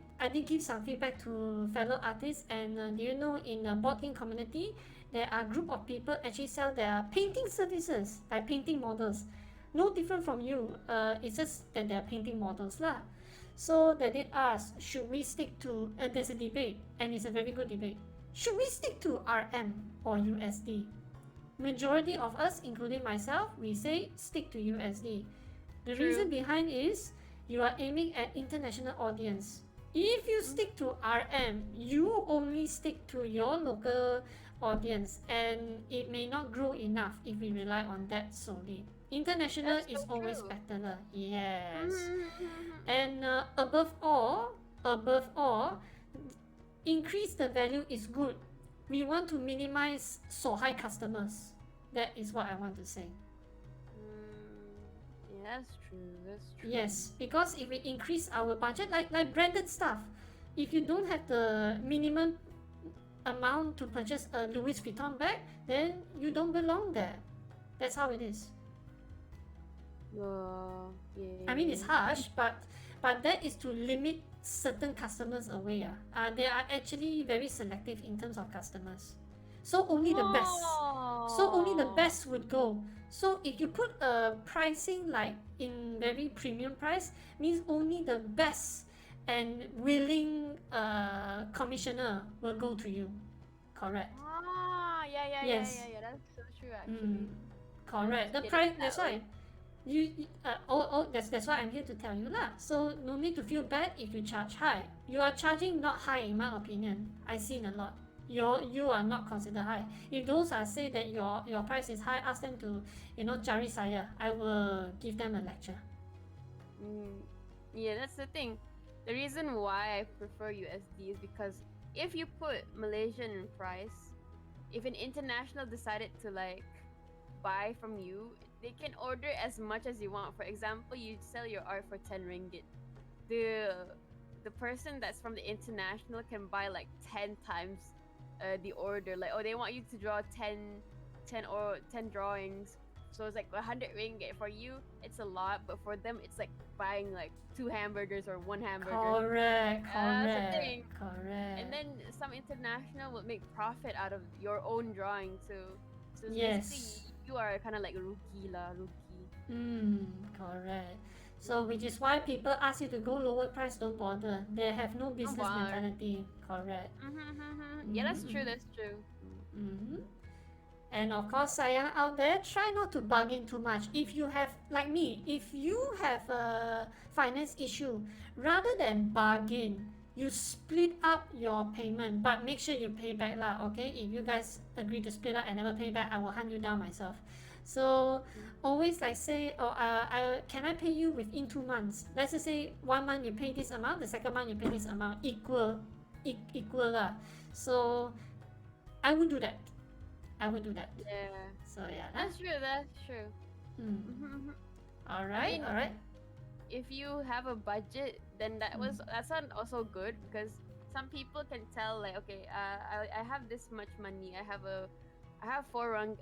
give some feedback to fellow artists, and do you know in the board game community, there are a group of people actually sell their painting services, like painting models. No different from you. It's just that they're painting models lah. So they did ask, should we stick to? There's a debate, and it's a very good debate. Should we stick to RM or USD? Majority of us, including myself, we say stick to USD. The reason True. behind is you are aiming at international audience. If you stick to RM, you only stick to your local audience, and it may not grow enough if we rely on that solely. International That's so is always true. better lah. Yes. Mm-hmm. And above all, increase the value is good. We want to minimize so high customers. That is what I want to say. Yeah, that's true. That's true. Yes, because if we increase our budget, like branded stuff, if you don't have the minimum amount to purchase a Louis Vuitton bag, then you don't belong there. That's how it is. Yeah. I mean, it's harsh, but that is to limit certain customers away. They are actually very selective in terms of customers. So only the best. So only the best would go. So if you put a pricing like in very premium price, means only the best and willing commissioner will go to you. Correct. Yeah. Yes. That's so true, actually. Correct. The Look at price. it That's that why. way. That's why I'm here to tell you lah. So no need to feel bad if you charge high. You are charging not high in my opinion. I've seen a lot. You are not considered high. If those are say that your price is high, ask them to cari saya. I will give them a lecture. Yeah, that's the thing. The reason why I prefer USD is because if you put Malaysian price, if an international decided to like buy from you, they can order as much as you want. For example, you sell your art for 10 ringgit. The person that's from the international can buy like 10 times the order. Like, oh, they want you to draw 10 drawings. So it's like 100 ringgit. For you, it's a lot, but for them, it's like buying like 2 hamburgers or 1 hamburger. Correct. That's the thing. Correct. And then some international will make profit out of your own drawing too. So Yes. basically, you are kind of like rookie. Correct. So which is why people ask you to go lower price, don't bother. They have no business bother. mentality. Correct. Yeah, that's true. That's true. Mm-hmm. And of course, sayang out there, try not to bargain too much. If you have, like me, if you have a finance issue, rather than bargain, you split up your payment, but make sure you pay back lah, okay? If you guys agree to split up and never pay back, I will hunt you down myself. So always like say, can I pay you within 2 months? Let's just say 1 month you pay this amount, the second month you pay this amount, equal lah. So I would do that. Yeah. So yeah. That's true. That's true. All right. If you have a budget, then that's not also good, because some people can tell like, okay, I have this much money. I have 400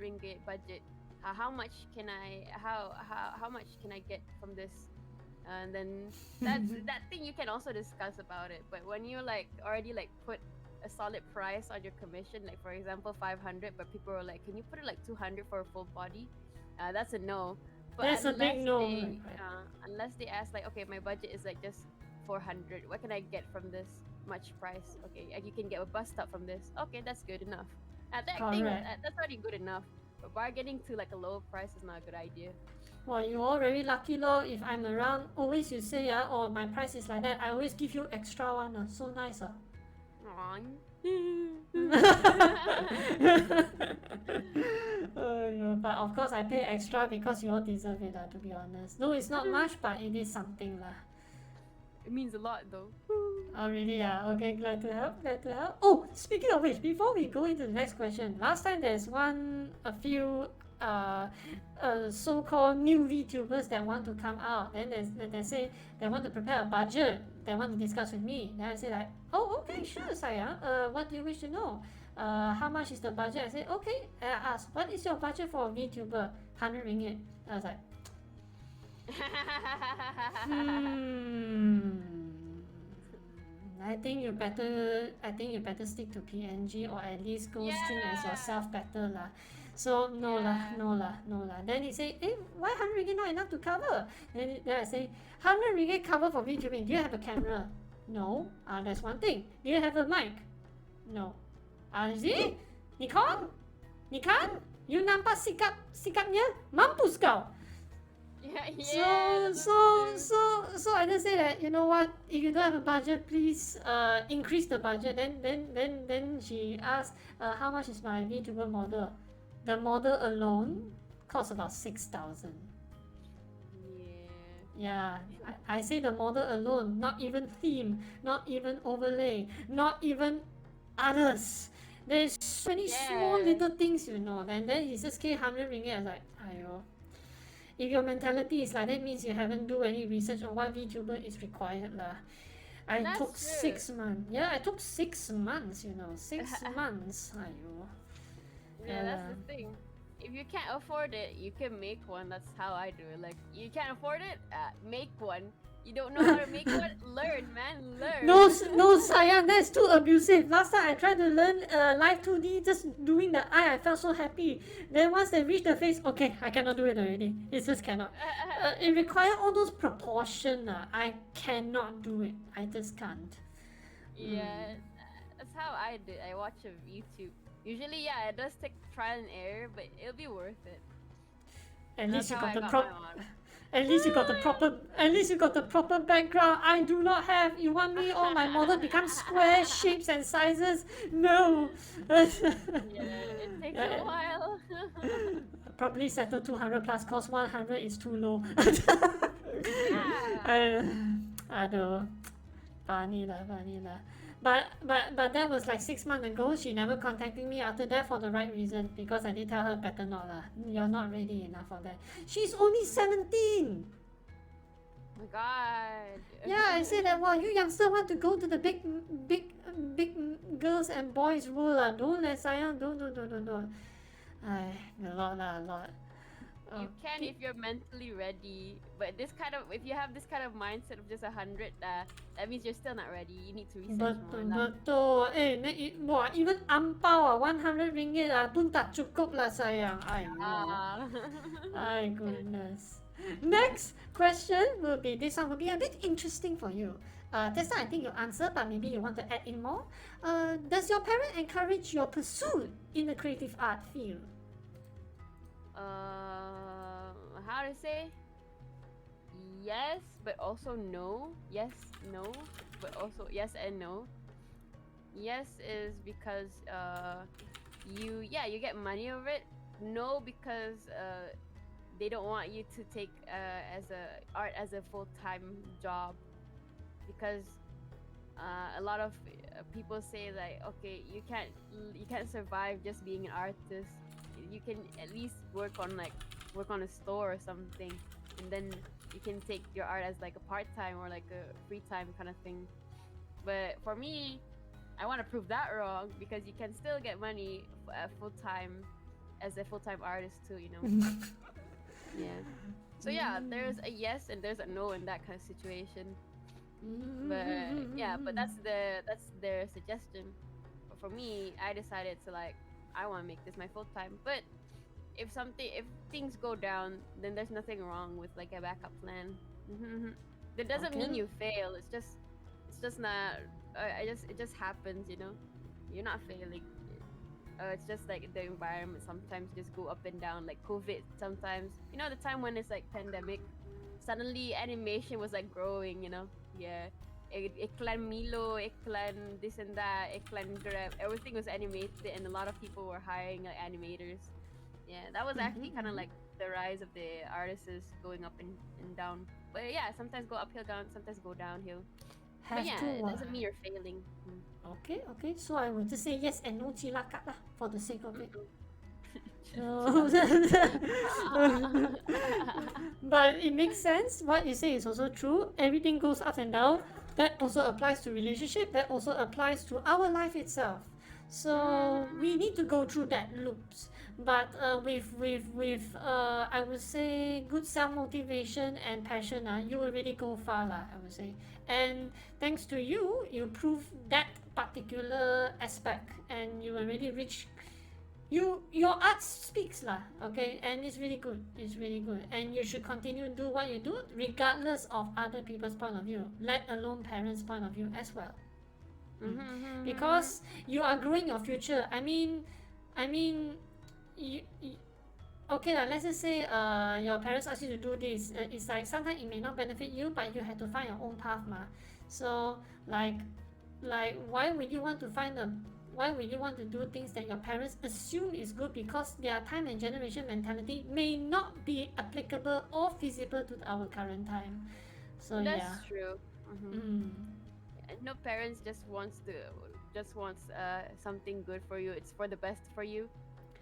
ringgit budget. How much can I get from this? And then that thing you can also discuss about it. But when you like already like put a solid price on your commission, like for example 500, but people are like, can you put it like 200 for a full body? That's a no. But That's a big no. Unless they ask like, okay, my budget is like just 400, what can I get from this much price? Okay, you can get a bus stop from this. Okay, that's good enough. That's already good enough. But bargaining to like a lower price is not a good idea. Well, you all very lucky lor. If I'm around, always you say oh, my price is like that, I always give you extra one. So nice. But of course I pay extra because you all deserve it, to be honest. No, it's not much, but it is something lah. It means a lot though. Oh really? Okay, glad to help. Oh, speaking of which, before we go into the next question, last time there's a few so-called new VTubers that want to come out. Then they say they want to prepare a budget. They want to discuss with me. Then I say like, oh, okay, sure, sayang. What do you wish to know? How much is the budget? I say, okay. I ask, what is your budget for a VTuber? 100 ringgit. I was like, I think you better stick to PNG, or at least go stream as yourself better lah. So no lah. Then he say, why 100 ringgit not enough to cover? Then I say, 100 ringgit cover for VTubing. Do you have a camera? No. That's one thing. Do you have a mic? No. See? 你看? You nampak sikapnya? Mampus kau. So I just say that, you know what, if you don't have a budget, please increase the budget. Then she asked, how much is my VTuber model? The model alone costs about 6,000. Yeah, I say the model alone, not even theme, not even overlay, not even others. There's so many small little things, you know. And then he just gave 100 ringgit. I was like, aiyo. If your mentality is like that, means you haven't do any research on what VTuber is required lah. I took 6 months. Yeah, I took 6 months, you know. 6 months. Aiyo. Yeah, that's the thing. If you can't afford it, you can make one. That's how I do it. Like, you can't afford it, make one. You don't know how to make one? Learn, man. Learn. No, sayang, that's too abusive. Last time I tried to learn Live 2D, just doing the eye, I felt so happy. Then once they reach the face, okay, I cannot do it already. It just cannot. It requires all those proportion. I cannot do it. I just can't. Yeah, that's how I do. I watch a YouTube. Usually, yeah, it does take trial and error, but it'll be worth it. At least you got the At least you got the proper background. I do not have. You want me all my model become square shapes and sizes? No. Yeah, it takes a while. Probably settle 200 plus, cause 100 is too low. I know. Funny lah. But that was like 6 months ago. She never contacted me after that for the right reason, because I did tell her better not lah. You're not ready enough for that. She's only 17. Oh my god. Yeah, I said that. Wow, you youngsters want to go to the big girls and boys rule lah. Don't let sayang. Don't. A lot. You can if you're mentally ready, but if you have this kind of mindset of just 100, that means you're still not ready. You need to research more. Betul. Even ampau 100 ringgit pun tak cukup lah sayang. My goodness. Next question will be, this one will be a bit interesting for you. This one I think you answer, but maybe you want to add in more. Does your parent encourage your pursuit in the creative art field? How to say? Yes, but also no. Yes, no, but also yes and no. Yes is because you get money over it. No, because they don't want you to take art as a full-time job, because a lot of people say like, okay, you can't survive just being an artist. You can at least work on a store or something, and then you can take your art as like a part-time or like a free time kind of thing. But for me, I want to prove that wrong, because you can still get money full-time as a full-time artist too, you know. Yeah. So yeah, there's a yes and there's a no in that kind of situation. But yeah, but that's their suggestion. But for me, I decided to I want to make this my full-time. But if things go down, then there's nothing wrong with like a backup plan. That doesn't mean you fail. It's just not. It just happens, you know. You're not failing. It's just like the environment sometimes just go up and down, like COVID sometimes. You know, the time when it's like pandemic, suddenly animation was like growing, you know. Yeah. Iklan Milo, iklan this and that, iklan Grab, everything was animated, and a lot of people were hiring like animators. Yeah, that was actually kind of like the rise of the artists going up and down. But yeah, sometimes go uphill, sometimes go downhill. But yeah, it doesn't mean you're failing. Okay. So I will just say yes and no chilakat lah, for the sake of it. So, but it makes sense. What you say is also true. Everything goes up and down. That also applies to relationship. That also applies to our life itself. So we need to go through that loops. But with I would say good self motivation and passion, you will really go far lah. I would say. And thanks to you, you prove that particular aspect, and you will really reach your art speaks lah, okay, and it's really good, and you should continue to do what you do regardless of other people's point of view, let alone parents' point of view as well. Because you are growing your future. I mean you okay lah, let's just say your parents ask you to do this, it's like sometimes it may not benefit you, but you have to find your own path ma. So like why would you want to do things that your parents assume is good, because their time and generation mentality may not be applicable or feasible to our current time. So That's yeah. true. No parents just wants something good for you. It's for the best for you.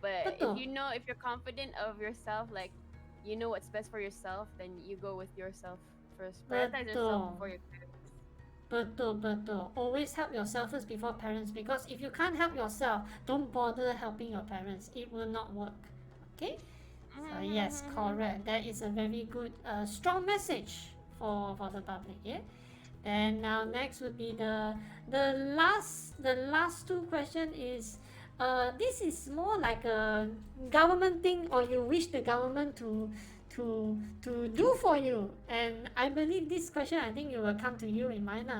But Betul. if you're confident of yourself, like you know what's best for yourself, then you go with yourself first. Prioritize yourself before your parents. Betul. Always help yourself first before parents, because if you can't help yourself, don't bother helping your parents. It will not work. Okay? So yes, correct. That is a very good, strong message for the public. Yeah. And now next would be the last two question is, this is more like a government thing, or you wish the government to do for you. And I believe this question, I think it will come to you in mind.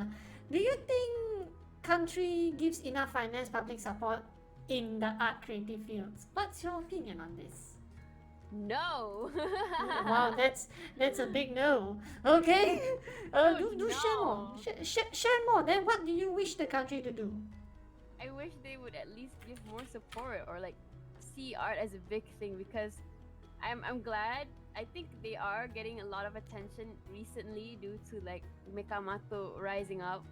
Do you think country gives enough finance public support in the art creative fields? What's your opinion on this? No. Wow, that's a big no. Okay. Do share more. No. Share more. Then what do you wish the country to do? I wish they would at least give more support, or like see art as a big thing, because I'm glad. I think they are getting a lot of attention recently due to like Mikamato rising up.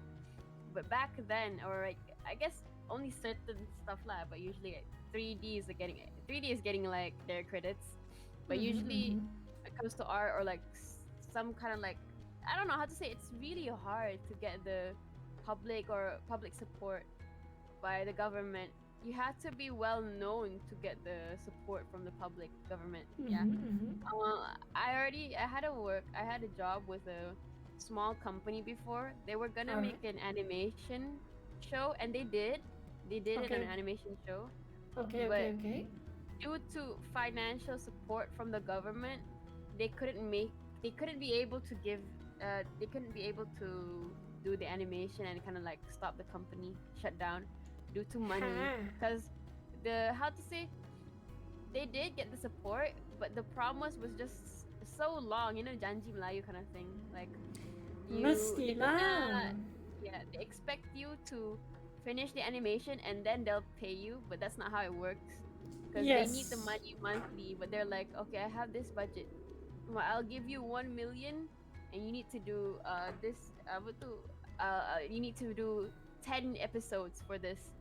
But back then, or like I guess only certain stuff lah. But usually 3D is getting like their credits. But usually when it comes to art, or like some kind of like, I don't know how to say, it's really hard to get the public support by the government. You have to be well known to get the support from the public government. Yeah. I had a job with a small company before. They were gonna Alright. make an animation show, and they did it in Okay. an animation show. Okay. But due to financial support from the government, they couldn't be able to do the animation, and kind of like stop the company, shut down due to money. Because how to say, they did get the support, but the promise was just so long, janji Melayu kind of thing. Like Mesti lah. they expect you to finish the animation and then they'll pay you, but that's not how it works. Because they need the Yes. money monthly, but they're like, okay, I have this budget. Well, I'll give you 1 million, and you need to do you need to do 10 episodes for this.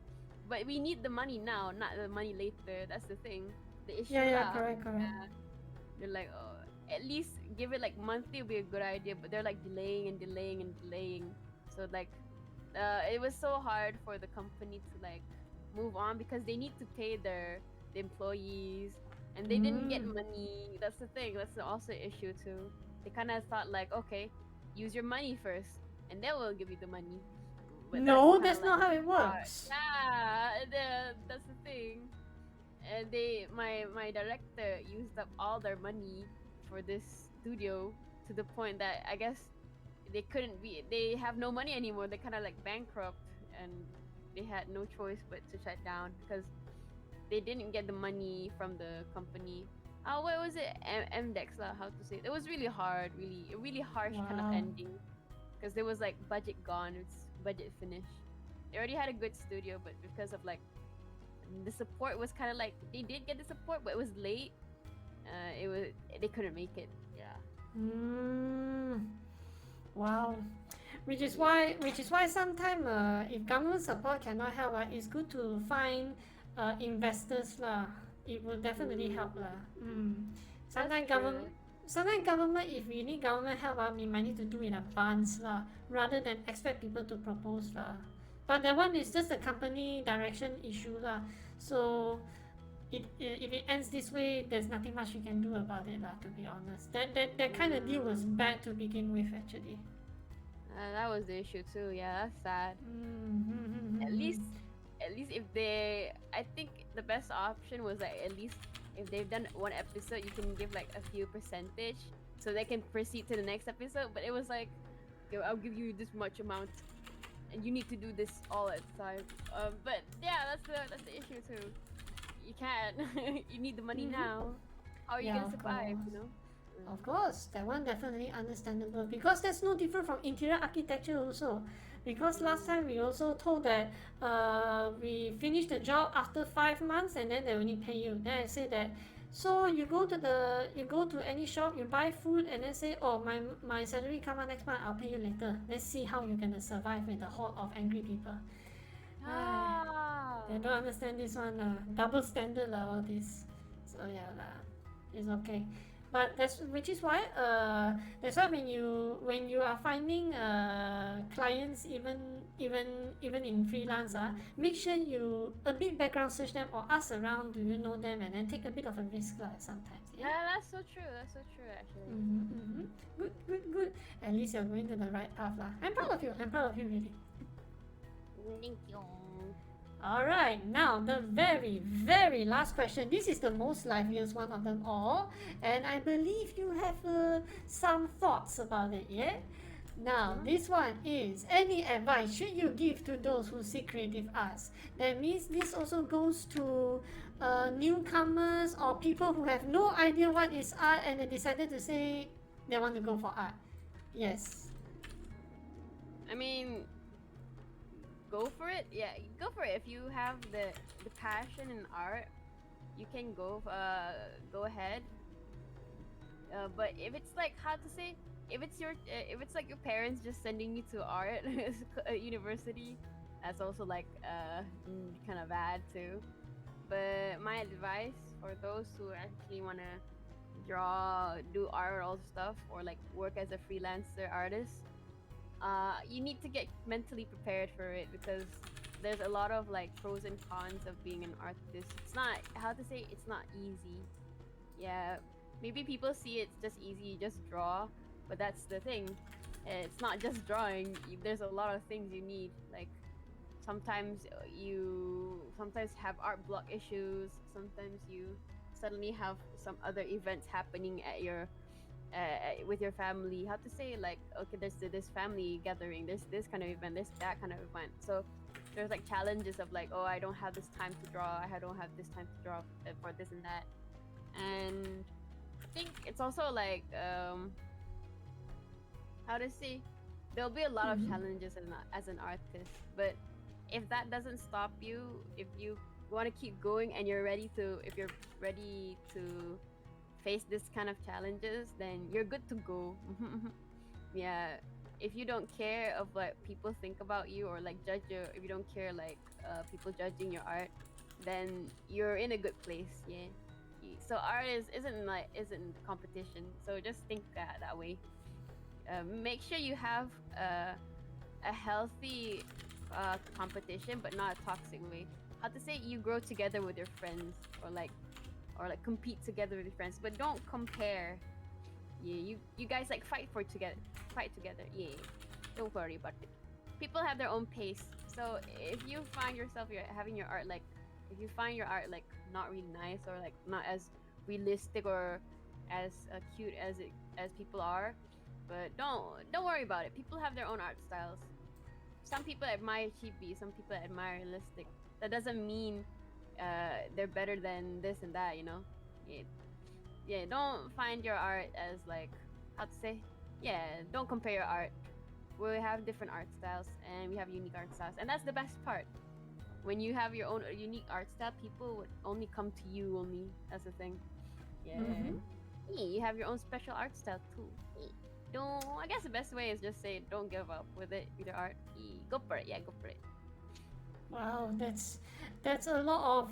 But we need the money now, not the money later. That's the thing. The issue Yeah, lah. correct. Yeah. They're like, oh, at least give it like monthly would be a good idea, but they're like delaying and delaying and delaying. So like, it was so hard for the company to like move on, because they need to pay the employees, and they didn't get money. That's the thing. That's also an issue too. They kind of thought like, okay, use your money first, and then we'll give you the money. But No, that's that's not how it hard. works. Yeah, that's the thing. And my director used up all their money for this studio, to the point that I guess they have no money anymore. They kind of like bankrupt, and they had no choice but to shut down, because they didn't get the money from the company. Oh, what was it? MDEX lah, how to say it. It was really hard, really harsh kind of Wow. ending, because there was like budget gone. It's budget finished. They already had a good studio, but because of like the support was kind of like, they did get the support, but it was late. They couldn't make it. Yeah. Wow. Which is why sometimes, if government support cannot help, it's good to find investors lah. it will definitely help lah. That's Sometimes true. government, if we need government help, we might need to do in advance lah, rather than expect people to propose lah. But that one is just a company direction issue lah. So if it ends this way, there's nothing much you can do about it lah. To be honest, that kind of deal was bad to begin with actually. That was the issue too. Yeah, that's sad. At Mm-hmm. least, if they, I think the best option was like at least if they've done one episode, you can give like a few percentage so they can proceed to the next episode. But it was like, yo, I'll give you this much amount, and you need to do this all at the time. But yeah, that's the issue too. You can't. You need the money now. How are you Yeah, gonna of survive? course. You know. Of course, that one definitely understandable because that's no different from interior architecture also. Because last time we also told that we finished the job after 5 months and then they only pay you. Then I say that so you go to any shop, you buy food and then say, oh my salary come out next month, I'll pay you later. Let's see how you're gonna survive with a horde of angry people. Ah. They don't understand this one double standard all this. So yeah it's okay. But which is why that's why when you are finding clients even in freelance make sure you a bit background search them or ask around, do you know them, and then take a bit of a risk sometimes. Yeah, that's so true. That's so true, actually. Good. At least you're going to the right path lah. I'm proud of you really. Thank you. Alright, now the very, very last question. This is the most liveliest one of them all, and I believe you have some thoughts about it, yeah? Now, this one is, any advice should you give to those who seek creative arts? That means this also goes to newcomers or people who have no idea what is art and they decided to say they want to go for art. Yes. I mean, go for it. Yeah, go for it. If you have the passion in art, you can go ahead. But if it's like, how to say, if it's like your parents just sending you to art university, that's also like kind of bad too. But my advice for those who actually want to do art, all stuff, or like work as a freelancer artist, you need to get mentally prepared for it, because there's a lot of like pros and cons of being an artist. It's not, how to say, it's not easy. Yeah, maybe people see it's just easy, you just draw, but that's the thing. It's not just drawing. There's a lot of things you need. Like sometimes you have art block issues. Sometimes you suddenly have some other events happening at your with your family. How to say, like, okay, there's this family gathering, there's this kind of event, there's that kind of event. So there's like challenges of like, oh, I don't have this time to draw, I don't have this time to draw for this and that. And I think it's also like how to say, there'll be a lot of challenges as an artist, but if that doesn't stop you, if you want to keep going and if you're ready to face this kind of challenges, then you're good to go. Yeah, if you don't care of what people think about you, or like if you don't care like people judging your art, then you're in a good place. Yeah. So art isn't competition. So just think that way. Make sure you have a healthy competition, but not a toxic way. How to say, you grow together with your friends, or like compete together with your friends, but don't compare. Yeah, you guys like fight together. Yeah, don't worry about it. People have their own pace. So if you find yourself having your art like, if you find your art like not really nice, or like not as realistic or as cute as people are, but don't worry about it. People have their own art styles. Some people admire cheapy, some people admire realistic. That doesn't mean they're better than this and that, you know. Yeah, don't find your art as like, how to say, yeah, don't compare your art. We have different art styles and we have unique art styles, and that's the best part. When you have your own unique art style, people would only come to you only. That's the thing. Yeah. Yeah, you have your own special art style too. I guess the best way is just say, don't give up with it, with your art. Go for it. Yeah, go for it. Wow, that's a lot of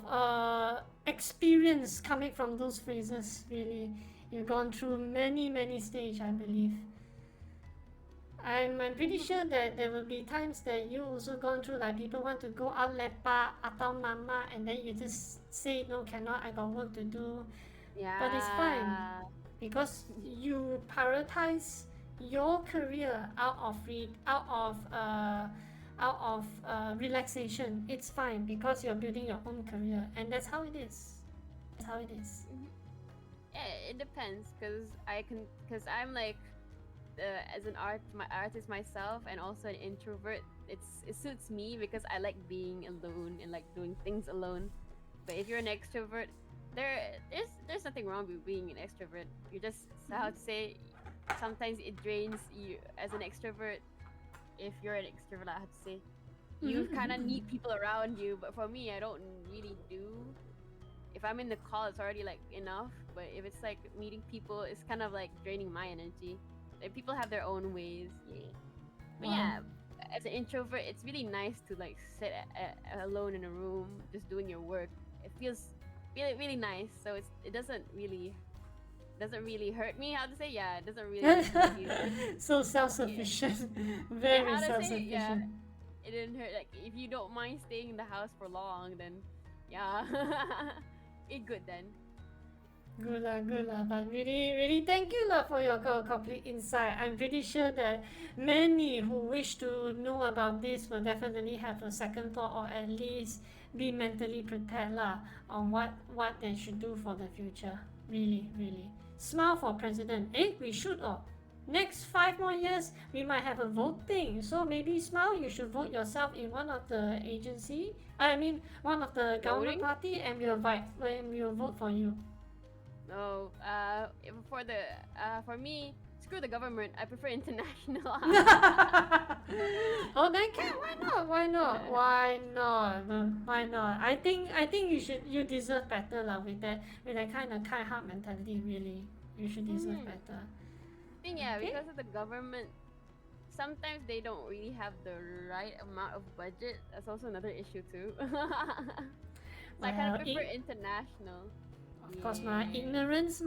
experience coming from those phrases. Really, you've gone through many stages, I believe. I'm pretty sure that there will be times that you also gone through, like people want to go out lepak atau mama and then you just say no, cannot, I got work to do. But it's fine Yeah. because you prioritize your career out of relaxation. It's fine because you're building your own career, and that's how it is. That's how it is. Yeah, it depends because I'm like as an artist myself and also an introvert. It suits me because I like being alone and like doing things alone. But if you're an extrovert, there's nothing wrong with being an extrovert. You just how to say sometimes it drains you as an extrovert. If you're an extrovert, I have to say you kind of need people around you. But for me, I don't really do. If I'm in the call, it's already like enough. But if it's like meeting people, it's kind of like draining my energy. And people have their own ways. Yeah. But Wow. yeah, as an introvert, it's really nice to like sit alone in a room, just doing your work. It feels really nice. So it doesn't really hurt me. How to say? Yeah, it doesn't really make you. So self-sufficient. Yeah, Very how to say? Yeah, self-sufficient. it didn't hurt. Like if you don't mind staying in the house for long, then yeah, it good then. Good lah. But really thank you lah for your complete insight. I'm pretty sure that many who wish to know about this will definitely have a second thought or at least be mentally prepared lah on what they should do for the future. Really. Smile for president. We should next 5 more years we might have a voting. So maybe Smile, you should vote yourself in one of the agency. I mean one of the government Voting? party and we'll vote for you. No, for me, screw the government. I prefer international. Oh, then can. Why not? I think you deserve better lah with that kind of heart mentality. Really, you should deserve better. I think yeah, Okay. because of the government, sometimes they don't really have the right amount of budget. That's also another issue too. So I kind Well, of prefer international. of course, ignorance.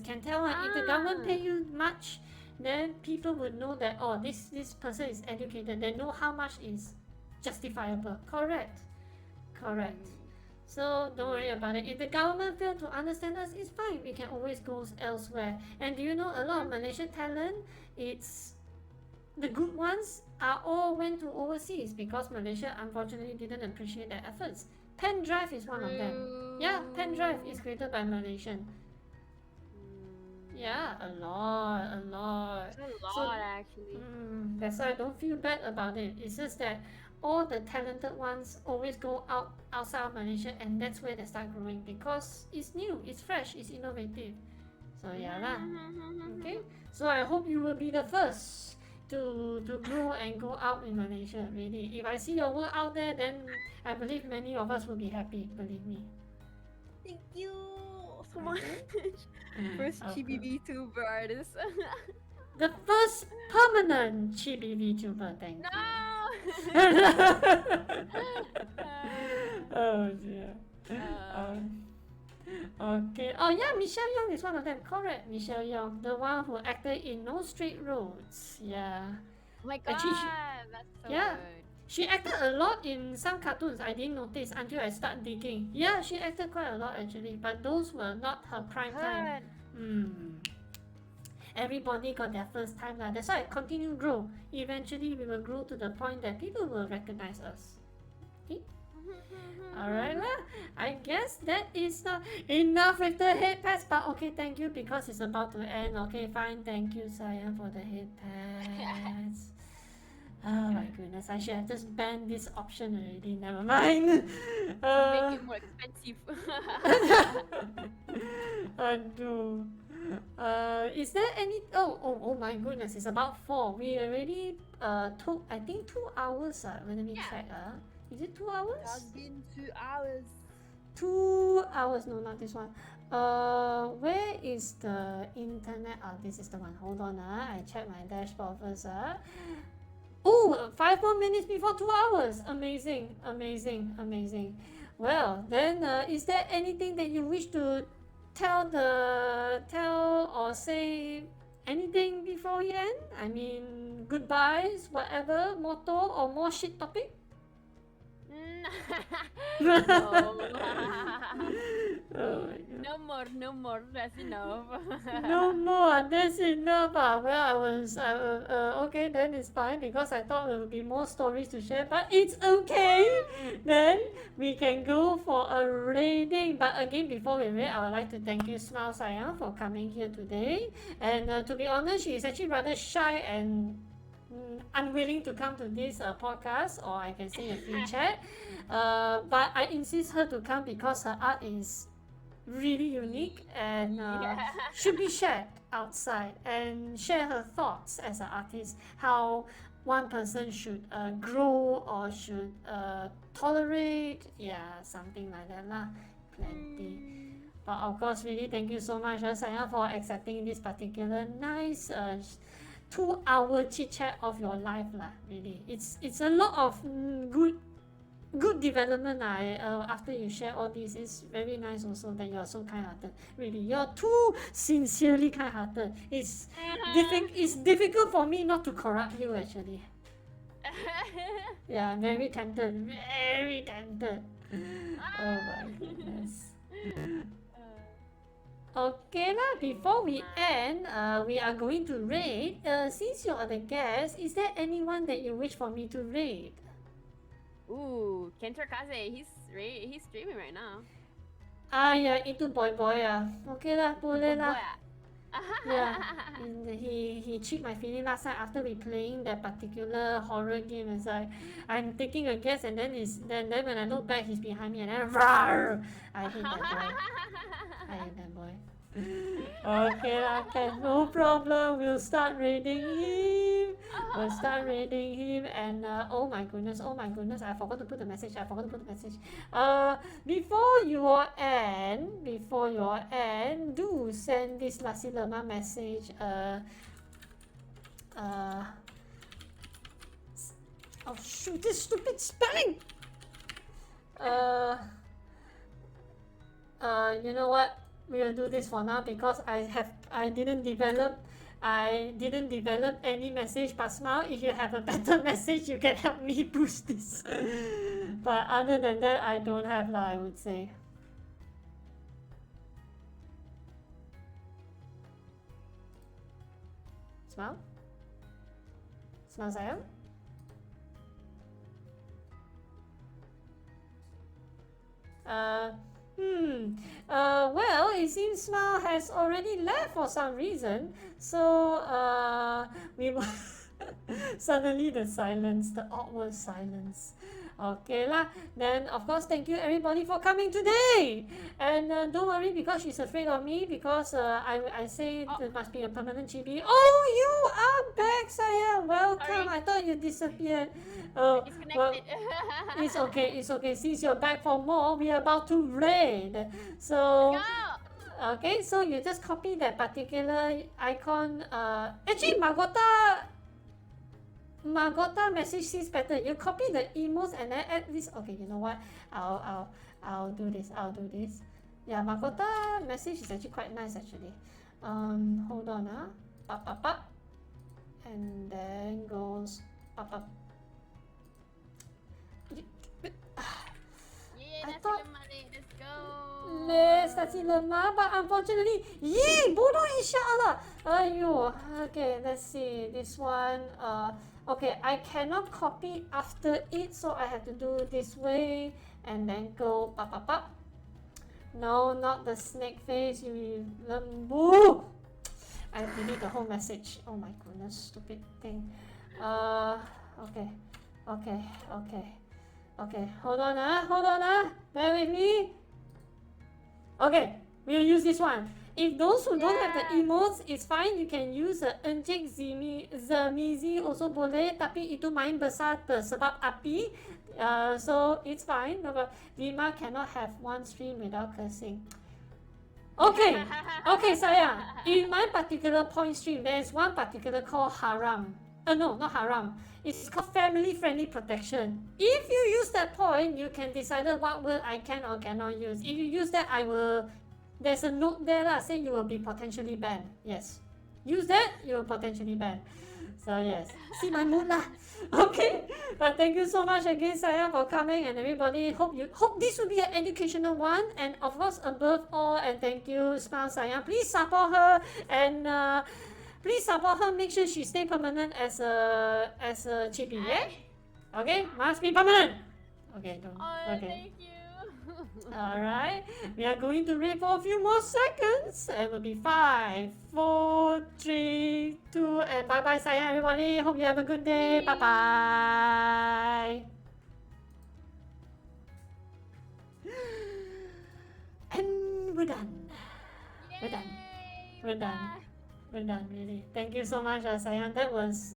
Can tell if the government Ah. pay you much, then people would know that this person is educated. They know how much is justifiable. Correct. So don't worry about it. If the government fail to understand us, it's fine. We can always go elsewhere. And do you know a lot of Malaysian talent? It's the good ones are all went to overseas because Malaysia unfortunately didn't appreciate their efforts. Pen Drive is one of them. Yeah, Pen Drive is created by Malaysian. Yeah, a lot. It's a So, lot actually. that's why I don't feel bad about it. It's just that all the talented ones always go outside of Malaysia and that's where they start growing because it's new, it's fresh, it's innovative. So yeah lah. Okay. So I hope you will be the first to grow and go out in Malaysia. Really, if I see your work out there, then I believe many of us will be happy. Believe me. Thank you so much. Okay. First Of chibi course. VTuber artist. The first permanent chibi VTuber. Thank No. Oh dear. Okay. Oh yeah, Michelle Yeoh is one of them. Correct, Michelle Yeoh, the one who acted in No Straight Roads. Yeah. Oh my god, Actually, that's so yeah. good. She acted a lot in some cartoons. I didn't notice until I start digging. Yeah, she acted quite a lot actually, but those were not her prime time. Everybody got their first time lah. That's why I continue grow. Eventually, we will grow to the point that people will recognize us. Okay. Alright lah. I guess that is not enough with the head pads. But okay, thank you because it's about to end. Okay, fine. Thank you, Saya, for the head pads. Oh my goodness, I should have just banned this option already. Never mind. Make it more expensive. Aduh. Is there any? Oh my goodness! It's about 4. We already took I think 2 hours. Let me check. Is it 2 hours? It's been 2 hours. 2 hours. No, not this one. Where is the internet? This is the one. Hold on. I check my dashboard first. Oh, 5 more minutes before 2 hours. Amazing, amazing, amazing. Well, then, is there anything that you wish to tell or say anything before we end? I mean, goodbyes, whatever, motto or more shit topic? No. Oh my god. No more. That's enough. No more, that's enough. Well, okay, then it's fine because I thought there would be more stories to share, but it's okay. Then we can go for a rating. But again, before we rate, I would like to thank you, Smile Sayang, for coming here today. And to be honest, she is actually rather shy and unwilling to come to this podcast, or I can say a free chat. But I insist her to come because her art is really unique and should be shared outside, and share her thoughts as an artist, how one person should grow or should tolerate, something like that lah. Plenty. But of course, really thank you so much, Saya, for accepting this particular nice 2 hour chit chat of your life lah. Really, it's a lot of good development. After you share all this, it's very nice also that you're so kind-hearted. Really, you're too sincerely kind-hearted. It's difficult for me not to corrupt you actually. Yeah, very tempted. Oh my goodness. Okay lah, before we end, we are going to rate. Since you're the guest, is there anyone that you wish for me to rate? Ooh, Kenter Kaze, he's streaming right now. Yeah, itu boy Okay lah, boleh lah. Yeah, he cheated my feeling last night after we playing that particular horror game. It's like I'm taking a guess, and then when I look back, he's behind me, and then rawr! I hate that boy. Okay, no problem. We'll start rating him. And oh my goodness, I forgot to put the message. Before you end, do send this LeeMar message. Oh shoot, this stupid spelling. You know what? We will do this for now because I didn't develop any message. But Smile, if you have a better message, you can help me boost this. But other than that, I don't have lah, I would say. Smile sayang. Well, it seems Smile has already left for some reason. So, we will suddenly the awkward silence. Okay lah. Then, of course, thank you everybody for coming today. And don't worry because she's afraid of me because I say there must be a permanent chibi. Oh, you are back, Saya. Welcome. Sorry. I thought you disappeared. Disconnected. Well, it's okay. Since you're back for more, we are about to raid. So, okay, so you just copy that particular icon. Actually, Margota message seems better. You copy the emotes and then add this. Okay, you know what? I'll do this. Yeah, Margota message is actually quite nice actually. Hold on, Pop. And then goes pop. Yeah, I thought let's go. Nasi lemak, but unfortunately, bodoh inshallah. Aiyo. Okay, let's see this one. Okay, I cannot copy after it, so I have to do this way and then go pop. No, not the snake face. You lembu. I delete the whole message. Oh my goodness, stupid thing. Okay. Hold on, bear with me. Okay, we'll use this one. If those who don't have the emotes, it's fine. You can use the Encik Zemizi also boleh. Tapi itu main besar sebab api. So it's fine. But LeeMar cannot have one stream without cursing. Okay, sayang. In my particular point stream, there is one particular called haram. No, not haram. It's called family-friendly protection. If you use that point, you can decide what word I can or cannot use. If you use that, I will. There's a note there lah, saying you will be potentially banned. Yes, use that, you will potentially banned. So yes, see my mood lah. Okay, but thank you so much again, Saya, for coming, and everybody. Hope this will be an educational one, and of course, above all, and thank you, Smile Saya. Please support her and. Please support her. Make sure she stay permanent as a chibi. Yeah. Okay, must be permanent. Okay, don't. Oh, Okay. thank you. Alright, we are going to wait for a few more seconds. It will be 5, 4, 3, 2, and bye bye, sayang everybody. Hope you have a good day. Bye bye. And we're done. We're done. Yay, We're done. We're done, really. Thank you so much, sayang. That was